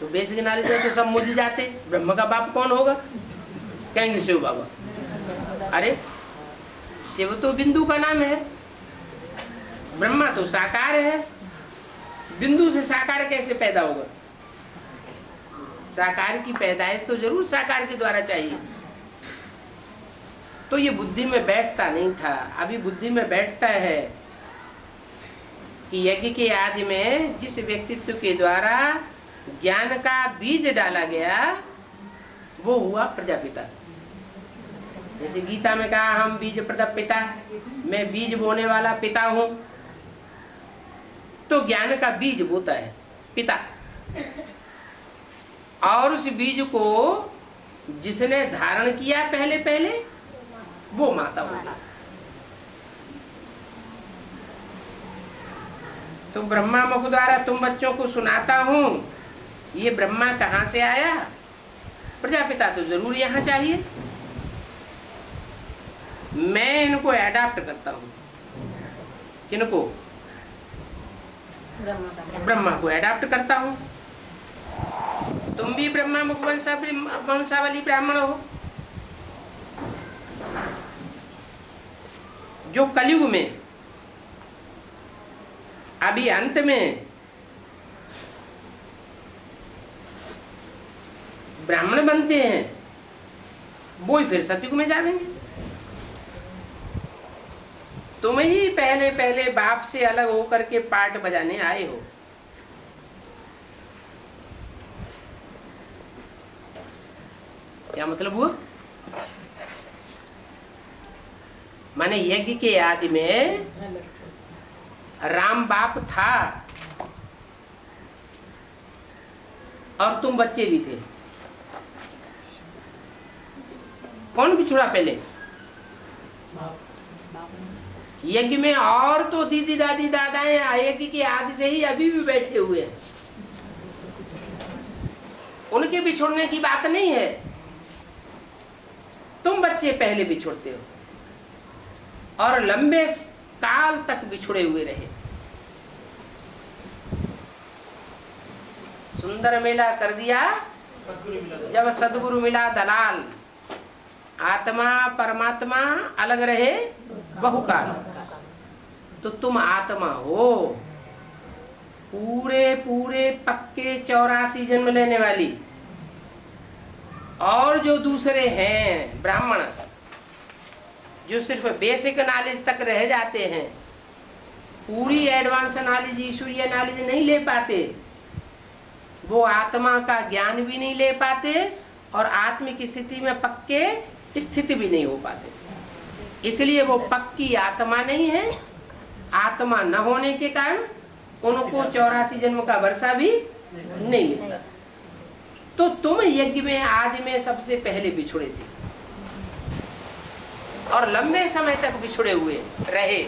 तो बेसिक नॉलेज में तो सब मुझ जाते, ब्रह्मा का बाप कौन होगा? कहेंगे शिव बाबा। अरे शिव तो बिंदु का नाम है, ब्रह्मा तो साकार है। बिंदु से साकार कैसे पैदा होगा? साकार की पैदाइश तो जरूर साकार के द्वारा चाहिए। तो ये बुद्धि में बैठता नहीं था, अभी बुद्धि में बैठता है कि यज्ञ के आदि में जिस व्यक्तित्व के द्वारा ज्ञान का बीज डाला गया वो हुआ प्रजापिता। जैसे गीता में कहा हम बीज प्रदप पिता, मैं बीज बोने वाला पिता हूं। तो ज्ञान का बीज बोता है पिता, और उस बीज को जिसने धारण किया पहले पहले वो माता हो गई। तो ब्रह्मा मुख द्वारा तुम बच्चों को सुनाता हूं, ये ब्रह्मा कहां से आया? प्रजापिता तो जरूर यहां चाहिए। मैं इनको एडाप्ट करता हूं। किनको? ब्रह्मा को एडाप्ट करता हूं। तुम भी ब्रह्मा मुख वंशावली ब्राह्मण हो। जो कलयुग में अभी अंत में ब्राह्मण बनते हैं वो ही फिर सतयुग में जाएंगे। तुम ही पहले पहले बाप से अलग होकर के पार्ट बजाने आए हो। क्या मतलब हुआ? माने यज्ञ के आदि में राम बाप था और तुम बच्चे भी थे। कौन बिछुड़ा पहले? यज्ञ में और तो दीदी दादी दादाएं यज्ञ के आदि से ही अभी भी बैठे हुए हैं। उनके बिछुड़ने की बात नहीं है। तुम बच्चे पहले बिछुड़ते हो और लंबे काल तक बिछुड़े हुए रहे। सुंदर मेला कर दिया जब सदगुरु मिला दलाल। आत्मा परमात्मा अलग रहे बहुकाल। तो तुम आत्मा हो, पूरे पूरे पक्के 84 जन्म लेने वाली। और जो दूसरे हैं ब्राह्मण जो सिर्फ बेसिक नॉलेज तक रह जाते हैं, पूरी एडवांस नॉलेज ईश्वरीय नॉलेज नहीं ले पाते, वो आत्मा का ज्ञान भी नहीं ले पाते और आत्मिक स्थिति में पक्के स्थिति भी नहीं हो पाते। इसलिए वो पक्की आत्मा नहीं है। आत्मा न होने के कारण उनको 84 जन्म का वर्षा भी नहीं मिलता। तो तुम यज्ञ में आदि में सबसे पहले बिछुड़े थे और लंबे समय तक बिछुड़े हुए रहे।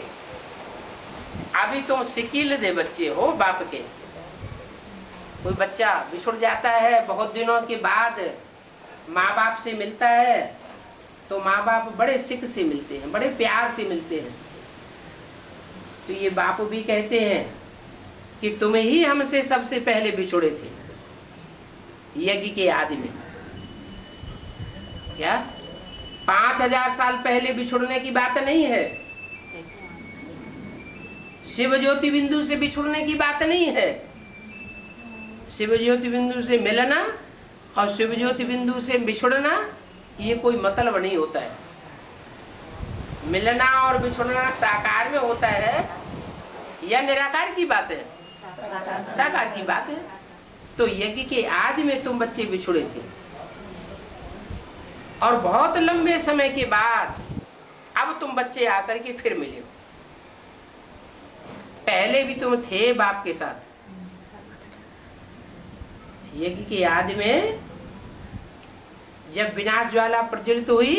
अभी तुम सिकिल दे बच्चे हो बाप के। कोई बच्चा बिछुड़ जाता है, बहुत दिनों के बाद माँ बाप से मिलता है, तो माँ बाप बड़े सिक से मिलते हैं, बड़े प्यार से मिलते हैं। तो ये बाप भी कहते हैं कि तुम ही हमसे सबसे पहले बिछुड़े थे यज्ञ के आदि में। क्या 5000 साल पहले बिछुड़ने की बात नहीं है। शिव ज्योति बिंदु से बिछुड़ने की बात नहीं है। शिव ज्योति बिंदु से मिलना और शिव ज्योति बिंदु से बिछुड़ना ये कोई मतलब नहीं होता है। मिलना और बिछुड़ना साकार में होता है या निराकार की बात है? साकार की बात है। तो यज्ञ के आदि में तुम बच्चे बिछुड़े थे और बहुत लंबे समय के बाद अब तुम बच्चे आकर के फिर मिले हो। पहले भी तुम थे बाप के साथ। यज्ञ के आदि में जब विनाश ज्वाला प्रज्वलित हुई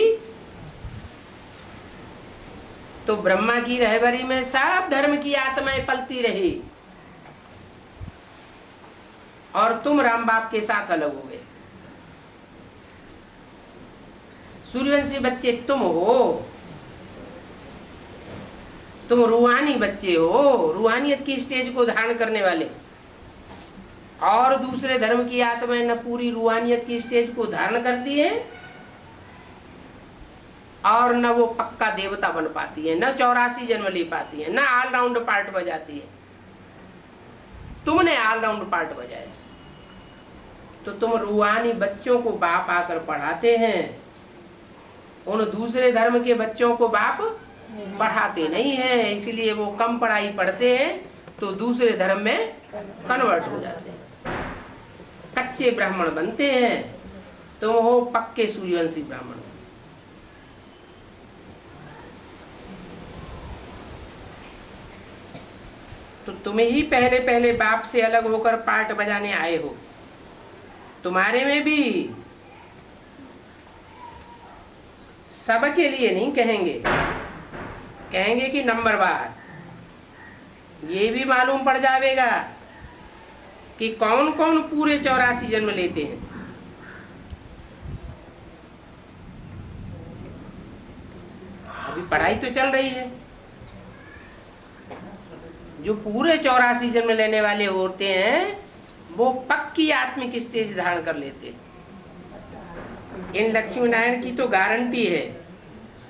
तो ब्रह्मा की रहबरी में सब धर्म की आत्माएं पलती रही और तुम राम बाप के साथ अलग हो गए। सूर्यवंशी बच्चे तुम हो, तुम रूहानी बच्चे हो, रूहानियत की स्टेज को धारण करने वाले। और दूसरे धर्म की आत्माएं न पूरी रूहानियत की स्टेज को धारण करती है और न वो पक्का देवता बन पाती है, न 84 जन्म ले पाती है, न ऑलराउंड पार्ट बजाती है। तुमने ऑलराउंड पार्ट बजाया। तो तुम रूहानी बच्चों को बाप आकर पढ़ाते हैं, उन दूसरे धर्म के बच्चों को बाप पढ़ाते नहीं है, इसलिए वो कम पढ़ाई पढ़ते हैं तो दूसरे धर्म में कन्वर्ट हो जाते हैं, कच्चे ब्राह्मण बनते हैं। तुम हो पक्के सूर्यवंशी ब्राह्मण। तो तुम ही पहले पहले बाप से अलग होकर पार्ट बजाने आए हो। तुम्हारे में भी सबके लिए नहीं कहेंगे, कहेंगे कि नंबरवार। ये भी मालूम पड़ जाएगा कि कौन कौन पूरे 84 जन्म लेते हैं। अभी पढ़ाई तो चल रही है। जो पूरे 84 जन्म लेने वाले होते हैं वो पक्की आत्मिक स्टेज धारण कर लेते हैं। इन लक्ष्मी नारायण की तो गारंटी है।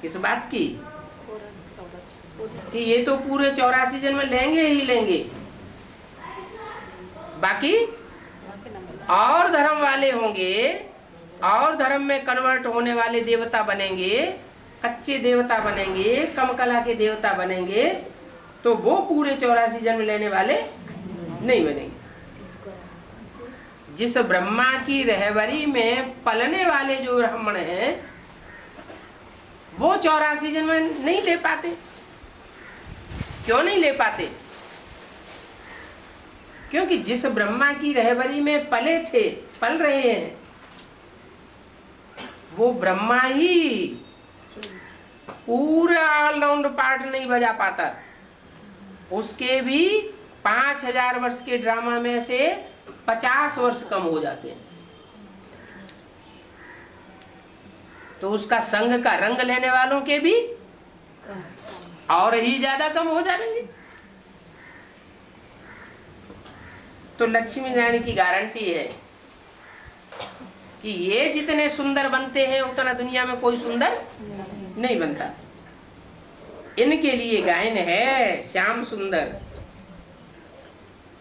किस बात की? कि ये तो पूरे 84 जन्म लेंगे ही लेंगे। बाकी और धर्म वाले होंगे, और धर्म में कन्वर्ट होने वाले देवता बनेंगे, कच्चे देवता बनेंगे, कम कला के देवता बनेंगे, तो वो पूरे 84 जन्म लेने वाले नहीं बनेंगे। जिस ब्रह्मा की रहबरी में पलने वाले जो ब्राह्मण हैं वो 84 जन्म नहीं ले पाते। क्यों नहीं ले पाते? क्योंकि जिस ब्रह्मा की रहबरी में पले थे, पल रहे हैं, वो ब्रह्मा ही पूरा ऑलराउंड पार्ट नहीं बजा पाता। उसके भी 5000 वर्ष के ड्रामा में से 50 वर्ष कम हो जाते हैं। तो उसका संग का रंग लेने वालों के भी और ही ज्यादा कम हो जाएंगे। तो लक्ष्मी नारायण की गारंटी है कि ये जितने सुंदर बनते हैं उतना दुनिया में कोई सुंदर नहीं बनता। इनके लिए गायन है श्याम सुंदर।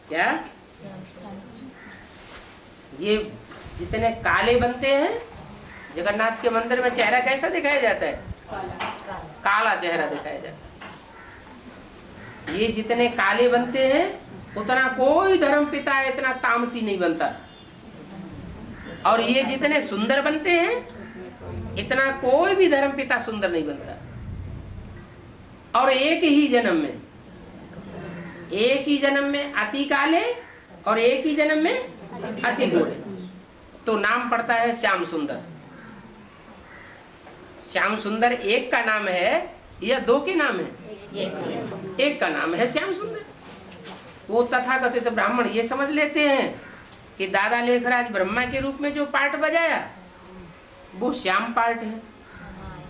क्या ये जितने काले बनते हैं, जगन्नाथ के मंदिर में चेहरा कैसा दिखाया जाता है? काला चेहरा दिखाया जाता है। ये जितने काले बनते हैं उतना कोई धर्म पिता इतना तामसी नहीं बनता। और ये जितने सुंदर बनते हैं इतना कोई भी धर्म पिता सुंदर नहीं बनता। और एक ही जन्म में अति काले और एक ही जन्म में अति गोरे, तो नाम पड़ता है श्याम सुंदर। श्याम सुंदर एक का नाम है या दो के नाम है? एक का नाम है श्याम सुंदर। वो तथाकथित ब्राह्मण ये समझ लेते हैं कि दादा लेखराज ब्रह्मा के रूप में जो पार्ट बजाया वो श्याम पार्ट है,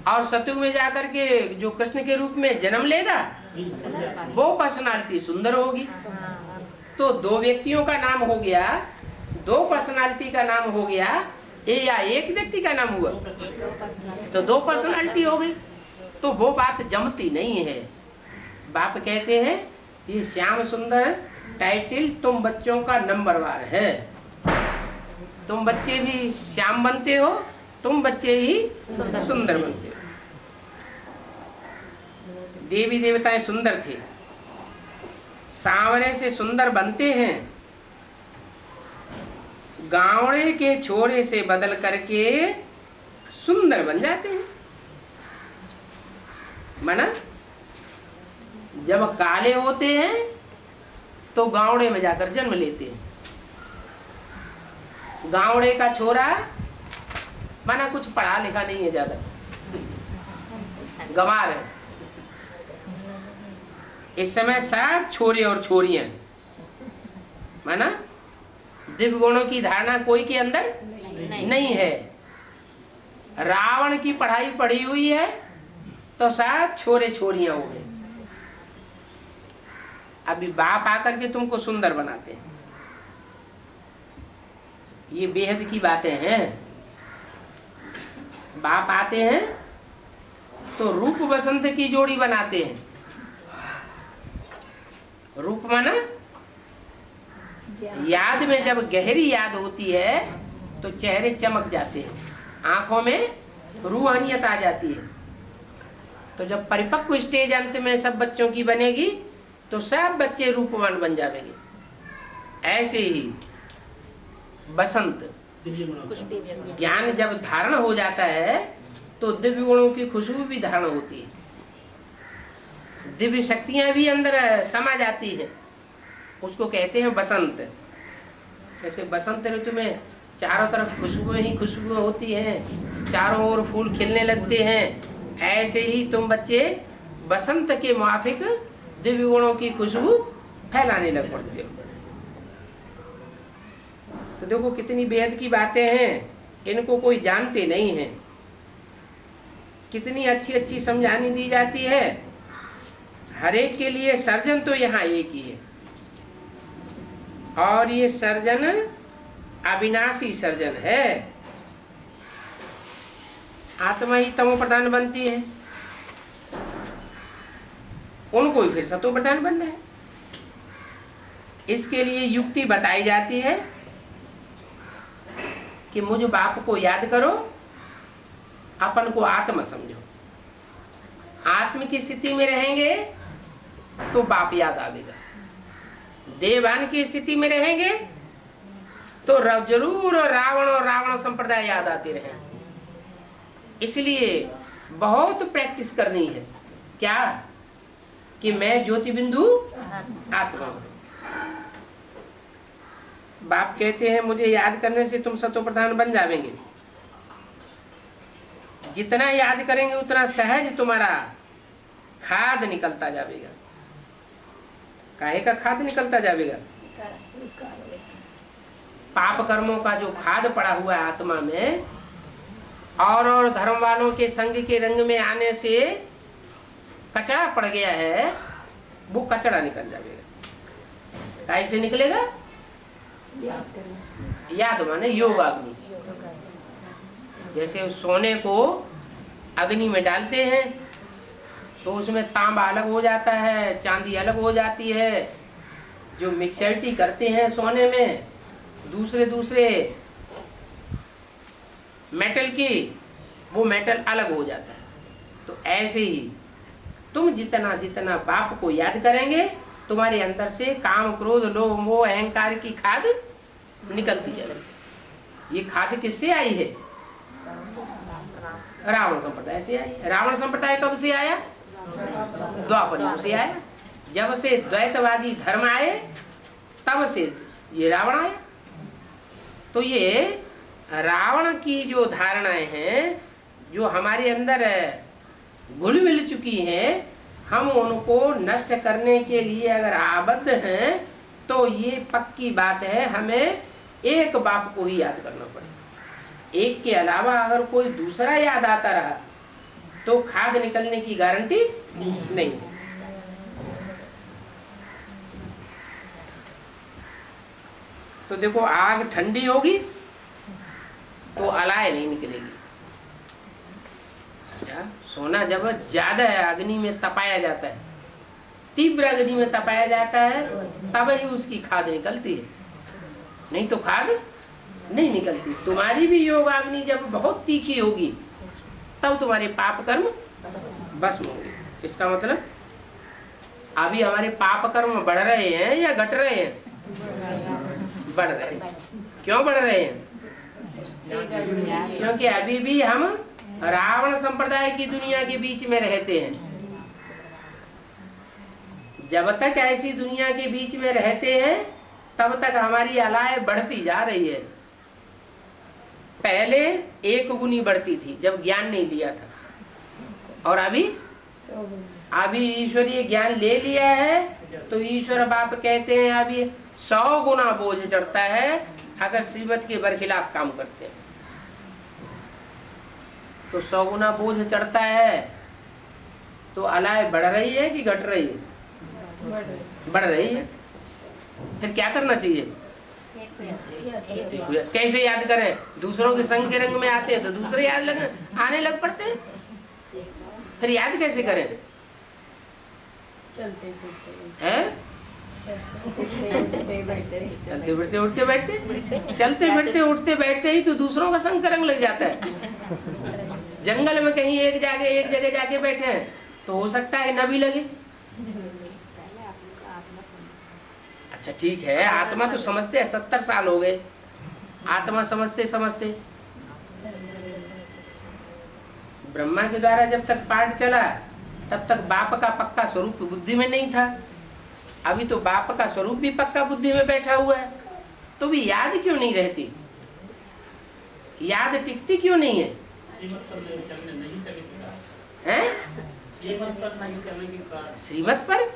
और सतयुग में जाकर के जो कृष्ण के रूप में जन्म लेगा वो पर्सनालिटी सुंदर होगी। तो दो व्यक्तियों का नाम हो गया, दो पर्सनालिटी का नाम हो गया, या एक व्यक्ति का नाम हुआ तो दो पर्सनालिटी हो गई। तो वो बात जमती नहीं है। बाप कहते हैं ये श्याम सुंदर टाइटल तुम बच्चों का नंबरवार है। तुम बच्चे भी श्याम बनते हो, तुम बच्चे ही सुंदर बनते हो। देवी देवताएं सुंदर थे, सांवरे से सुंदर बनते हैं, गावड़े के छोरे से बदल करके सुंदर बन जाते हैं। माना जब काले होते हैं तो गावड़े में जाकर जन्म लेते हैं। गावड़े का छोरा माना कुछ पढ़ा लिखा नहीं है, ज्यादा गंवार है। इस समय सब छोरे और छोरियां, माना दिव्य गुणों की धारणा कोई के अंदर नहीं है। रावण की पढ़ाई पढ़ी हुई है तो सब छोरे छोरियां हो गए। अभी बाप आकर के तुमको सुंदर बनाते हैं। ये बेहद की बातें हैं। बाप आते हैं तो रूप बसंत की जोड़ी बनाते हैं। रूप माना याद में जब गहरी याद होती है तो चेहरे चमक जाते हैं, आंखों में रूहानियत आ जाती है। तो जब परिपक्व स्टेज अंत में सब बच्चों की बनेगी तो सब बच्चे रूपवान बन जाएंगे। ऐसे ही बसंत ज्ञान जब धारण हो जाता है तो दिव्य गुणों की खुशबू भी धारण होती है, दिव्य शक्तियां भी अंदर समा जाती है, उसको कहते हैं बसंत। जैसे बसंत ऋतु में चारों तरफ खुशबुएं ही खुशबुएं होती हैं, चारों ओर फूल खिलने लगते हैं, ऐसे ही तुम बच्चे बसंत के मुआफिक दिव्य गुणों की खुशबू फैलाने लग पड़ते हो। तो देखो कितनी बेहद की बातें हैं, इनको कोई जानते नहीं है। कितनी अच्छी अच्छी समझानी दी जाती है। हर एक के लिए सर्जन तो यहाँ एक ही है, और ये सर्जन अविनाशी सर्जन है। आत्मा ही तमो प्रधान बनती है, उनको ही फिर सतो प्रधान बनना है। इसके लिए युक्ति बताई जाती है कि मुझ बाप को याद करो, अपन को आत्मा समझो। आत्म की स्थिति में रहेंगे तो बाप याद आवेगा, देवान की स्थिति में रहेंगे तो जरूर रावण और रावण संप्रदाय याद आते रहे। इसलिए बहुत प्रैक्टिस करनी है, क्या कि मैं ज्योति बिंदु आत्मा हूं। बाप कहते हैं मुझे याद करने से तुम सतो प्रधान बन जाएंगे। जितना याद करेंगे उतना सहज तुम्हारा खाद निकलता जाएगा। काहे का खाद निकलता जाएगा? पाप कर्मों का जो खाद पड़ा हुआ है आत्मा में, और धर्म वालों के संग के रंग में आने से कचरा पड़ गया है, वो कचरा निकल जाएगा। कैसे निकलेगा? याद माने योग अग्नि। जैसे सोने को अग्नि में डालते हैं तो उसमें तांबा अलग हो जाता है, चांदी अलग हो जाती है। जो मिक्सचरिटी करते हैं सोने में दूसरे दूसरे मेटल की, वो मेटल अलग हो जाता है। तो ऐसे ही तुम जितना जितना बाप को याद करेंगे, तुम्हारे अंदर से काम क्रोध लोभ मोह अहंकार की खाद निकलती जाएगी। ये खाद किससे आई है? रावण संप्रदाय से आई है। रावण संप्रदाय कब से आया? द्वापर युग से आया। जब से द्वैतवादी धर्म आए तब से ये रावण आया। तो ये रावण की जो धारणाएं हैं, जो हमारे अंदर घुल मिल चुकी हैं, हम उनको नष्ट करने के लिए अगर आबद्ध हैं तो ये पक्की बात है, हमें एक बाप को ही याद करना पड़ेगा। एक के अलावा अगर कोई दूसरा याद आता रहा तो खाद निकलने की गारंटी नहीं। तो देखो आग ठंडी होगी तो अलाय नहीं निकलेगी। सोना जब ज्यादा अग्नि में तपाया जाता है, तीव्र अग्नि में तपाया जाता है, तब ही उसकी खाद निकलती है, नहीं तो खाद नहीं निकलती। तुम्हारी भी योग अग्नि जब बहुत तीखी होगी तब तुम्हारे पाप कर्म भस्म होंगे। इसका मतलब अभी हमारे पाप कर्म बढ़ रहे हैं या घट रहे हैं? बढ़ रहे हैं। क्यों बढ़ रहे हैं? क्योंकि अभी भी हम रावण संप्रदाय की दुनिया के बीच में रहते हैं। जब तक ऐसी दुनिया के बीच में रहते हैं तब तक हमारी अलाय बढ़ती जा रही है। पहले एक गुनी बढ़ती थी जब ज्ञान नहीं लिया था, और अभी ईश्वरीय ज्ञान ले लिया है तो ईश्वर बाप कहते हैं अभी 100 गुना बोझ चढ़ता है अगर श्रीमत के बरखिलाफ काम करते हैं। तो 100 गुना बोझ चढ़ता है तो अलाय बढ़ रही है कि घट रही है? बढ़ रही है। फिर क्या करना चाहिए? कैसे याद करें? दूसरों के संग के रंग में आते हैं तो दूसरे याद आने लग पड़ते हैं। फिर याद कैसे करें? चलते हैं चलते फिरते उठते बैठते, चलते फिरते उठते बैठते ही तो दूसरों का संग रंग लग जाता है। जंगल में कहीं एक जगह जाके बैठे हैं तो हो सकता है न भी लगे। अच्छा ठीक है, आत्मा तो समझते हैं, 70 साल हो गए आत्मा समझते समझते। ब्रह्मा के द्वारा जब तक पाठ चला तब तक बाप का पक्का स्वरूप बुद्धि में नहीं था। अभी तो बाप का स्वरूप भी पक्का बुद्धि में बैठा हुआ है, तो भी याद क्यों नहीं रहती? याद टिकती क्यों नहीं है? हैं? श्रीमत पर?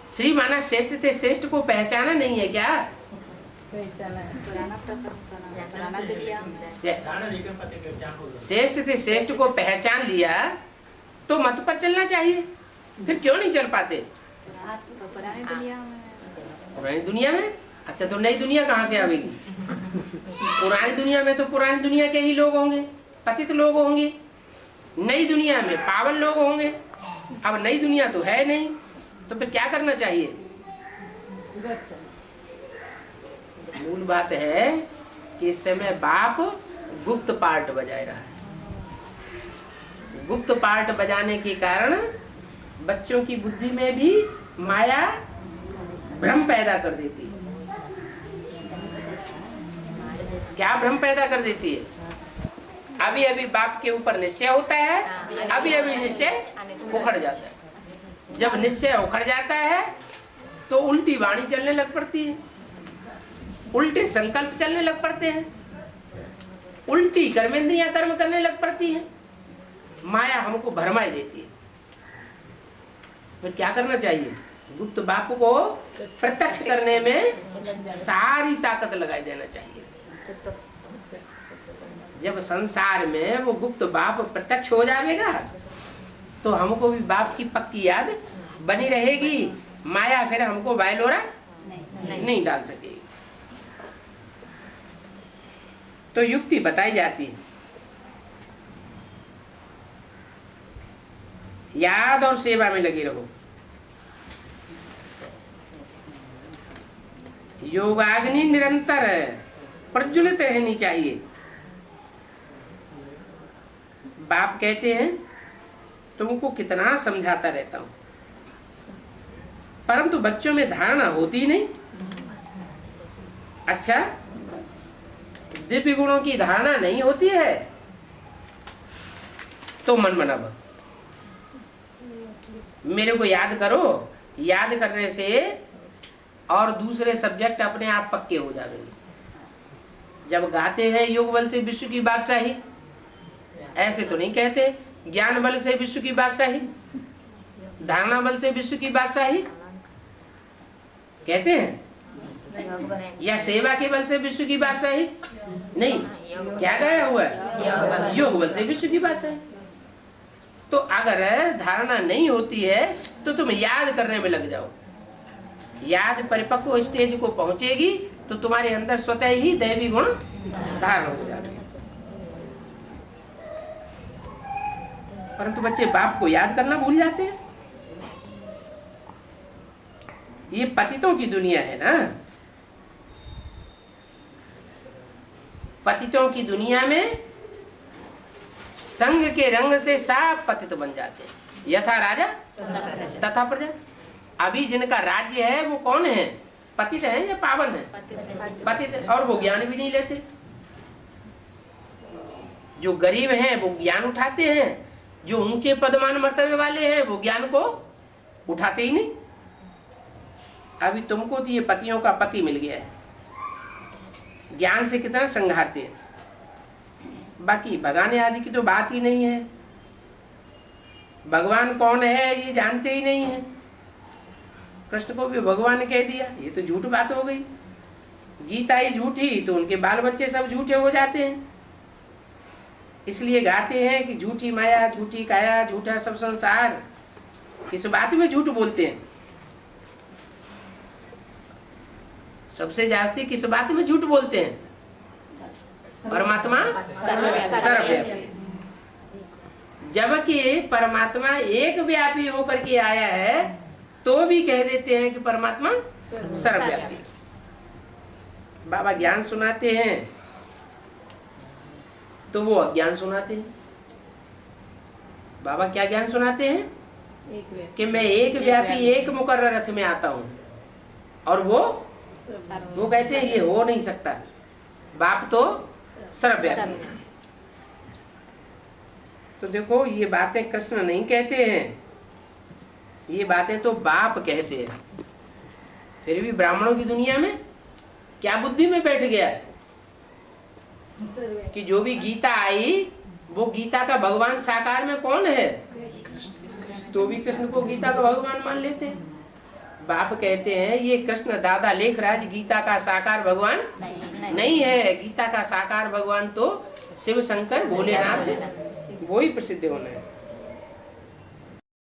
श्री माना श्रेष्ठ थे, श्रेष्ठ को पहचाना नहीं है क्या? श्रेष्ठ थे, श्रेष्ठ को पहचान लिया तो मत पर चलना चाहिए, फिर क्यों नहीं चल पाते? पुरानी दुनिया में? अच्छा तो नई दुनिया कहाँ से आवेगी? पुरानी दुनिया में तो पुरानी दुनिया के ही लोग होंगे, पतित लोग होंगे। नई दुनिया में पावन लोग होंगे। अब नई दुनिया तो है नहीं, तो फिर क्या करना चाहिए? मूल बात है कि इस समय बाप गुप्त पार्ट बजाए रहा है। गुप्त पार्ट बजाने के कारण बच्चों की बुद्धि में भी माया भ्रम पैदा कर देती है। क्या भ्रम पैदा कर देती है? अभी अभी बाप के ऊपर निश्चय होता है, अभी अभी निश्चय उखड़ जाता है। जब निश्चय उखड़ जाता है तो उल्टी वाणी चलने लग पड़ती है, उल्टे संकल्प चलने लग पड़ते हैं, उल्टी कर्मेंद्रियां कर्म करने लग पड़ती है। माया हमको भरमाई देती है। फिर क्या करना चाहिए? गुप्त बाप को प्रत्यक्ष करने में सारी ताकत लगाई देना चाहिए। जब संसार में वो गुप्त बाप प्रत्यक्ष हो जाएगा तो हमको भी बाप की पक्की याद बनी रहेगी। माया फिर हमको वायलोरा नहीं डाल सकेगी। तो युक्ति बताई जाती है, याद और सेवा में लगे रहो। योगाग्नि निरंतर प्रज्वलित रहनी चाहिए। बाप कहते हैं तुमको कितना समझाता रहता हूं, परंतु बच्चों में धारणा होती नहीं। अच्छा, दिव्य गुणों की धारणा नहीं होती है तो मन बनाओ, मेरे को याद करो। याद करने से और दूसरे सब्जेक्ट अपने आप पक्के हो जाएंगे। जब गाते हैं योग बल से विश्व की बादशाही, ऐसे तो नहीं कहते ज्ञान बल से विश्व की बादशाही, धारणा बल से विश्व की बादशाही कहते हैं, या सेवा के बल से विश्व की बादशाही नहीं। क्या गया हुआ है? योग बल से विश्व की बादशाही। तो अगर धारणा नहीं होती है तो तुम याद करने में लग जाओ। याद परिपक्व स्टेज को पहुंचेगी तो तुम्हारे अंदर स्वतः ही दैवी गुण धारण हो जाएंगे। परंतु बच्चे बाप को याद करना भूल जाते हैं। ये पतितों की दुनिया है ना। पतितों की दुनिया में संग के रंग से सब पतित बन जाते हैं। यथा राजा तथा प्रजा। अभी जिनका राज्य है वो कौन है? पतित है या पावन है? पतित है। और वो ज्ञान भी नहीं लेते। जो गरीब हैं वो ज्ञान उठाते हैं, जो ऊंचे पदमान मर्तबे वाले हैं वो ज्ञान को उठाते ही नहीं। अभी तुमको तो ये पतियों का पति मिल गया है, ज्ञान से कितना संघारते हैं। बाकी भगाने आदि की तो बात ही नहीं है। भगवान कौन है ये जानते ही नहीं है। कृष्ण को भी भगवान कह दिया, ये तो झूठ बात हो गई। गीता ही झूठी तो उनके बाल बच्चे सब झूठे हो जाते हैं। इसलिए गाते हैं कि झूठी माया, झूठी काया, झूठा सब संसार। किस बात में झूठ बोलते हैं? सबसे जास्ती किस बात में झूठ बोलते हैं? परमात्मा सर्वव्यापी। जबकि परमात्मा एक व्यापी होकर के आया है तो भी कह देते हैं कि परमात्मा सर्वव्यापी। बाबा ज्ञान सुनाते हैं तो वो अज्ञान सुनाते हैं। बाबा क्या ज्ञान सुनाते हैं कि मैं एक व्यापी एक मुकर्रर रथ में आता हूं, और वो कहते हैं ये हो नहीं सकता, बाप तो सर्वव्यापी। तो देखो ये बातें कृष्ण नहीं कहते हैं, ये बातें तो बाप कहते हैं। फिर भी ब्राह्मणों की दुनिया में क्या बुद्धि में बैठ गया कि जो भी गीता आई वो गीता का भगवान साकार में कौन है, तो भी कृष्ण को गीता का भगवान मान लेते हैं। बाप कहते हैं ये कृष्ण दादा लेखराज गीता का साकार भगवान नहीं है, गीता का साकार भगवान तो शिव शंकर भोलेनाथ है, वो ही प्रसिद्ध होना है।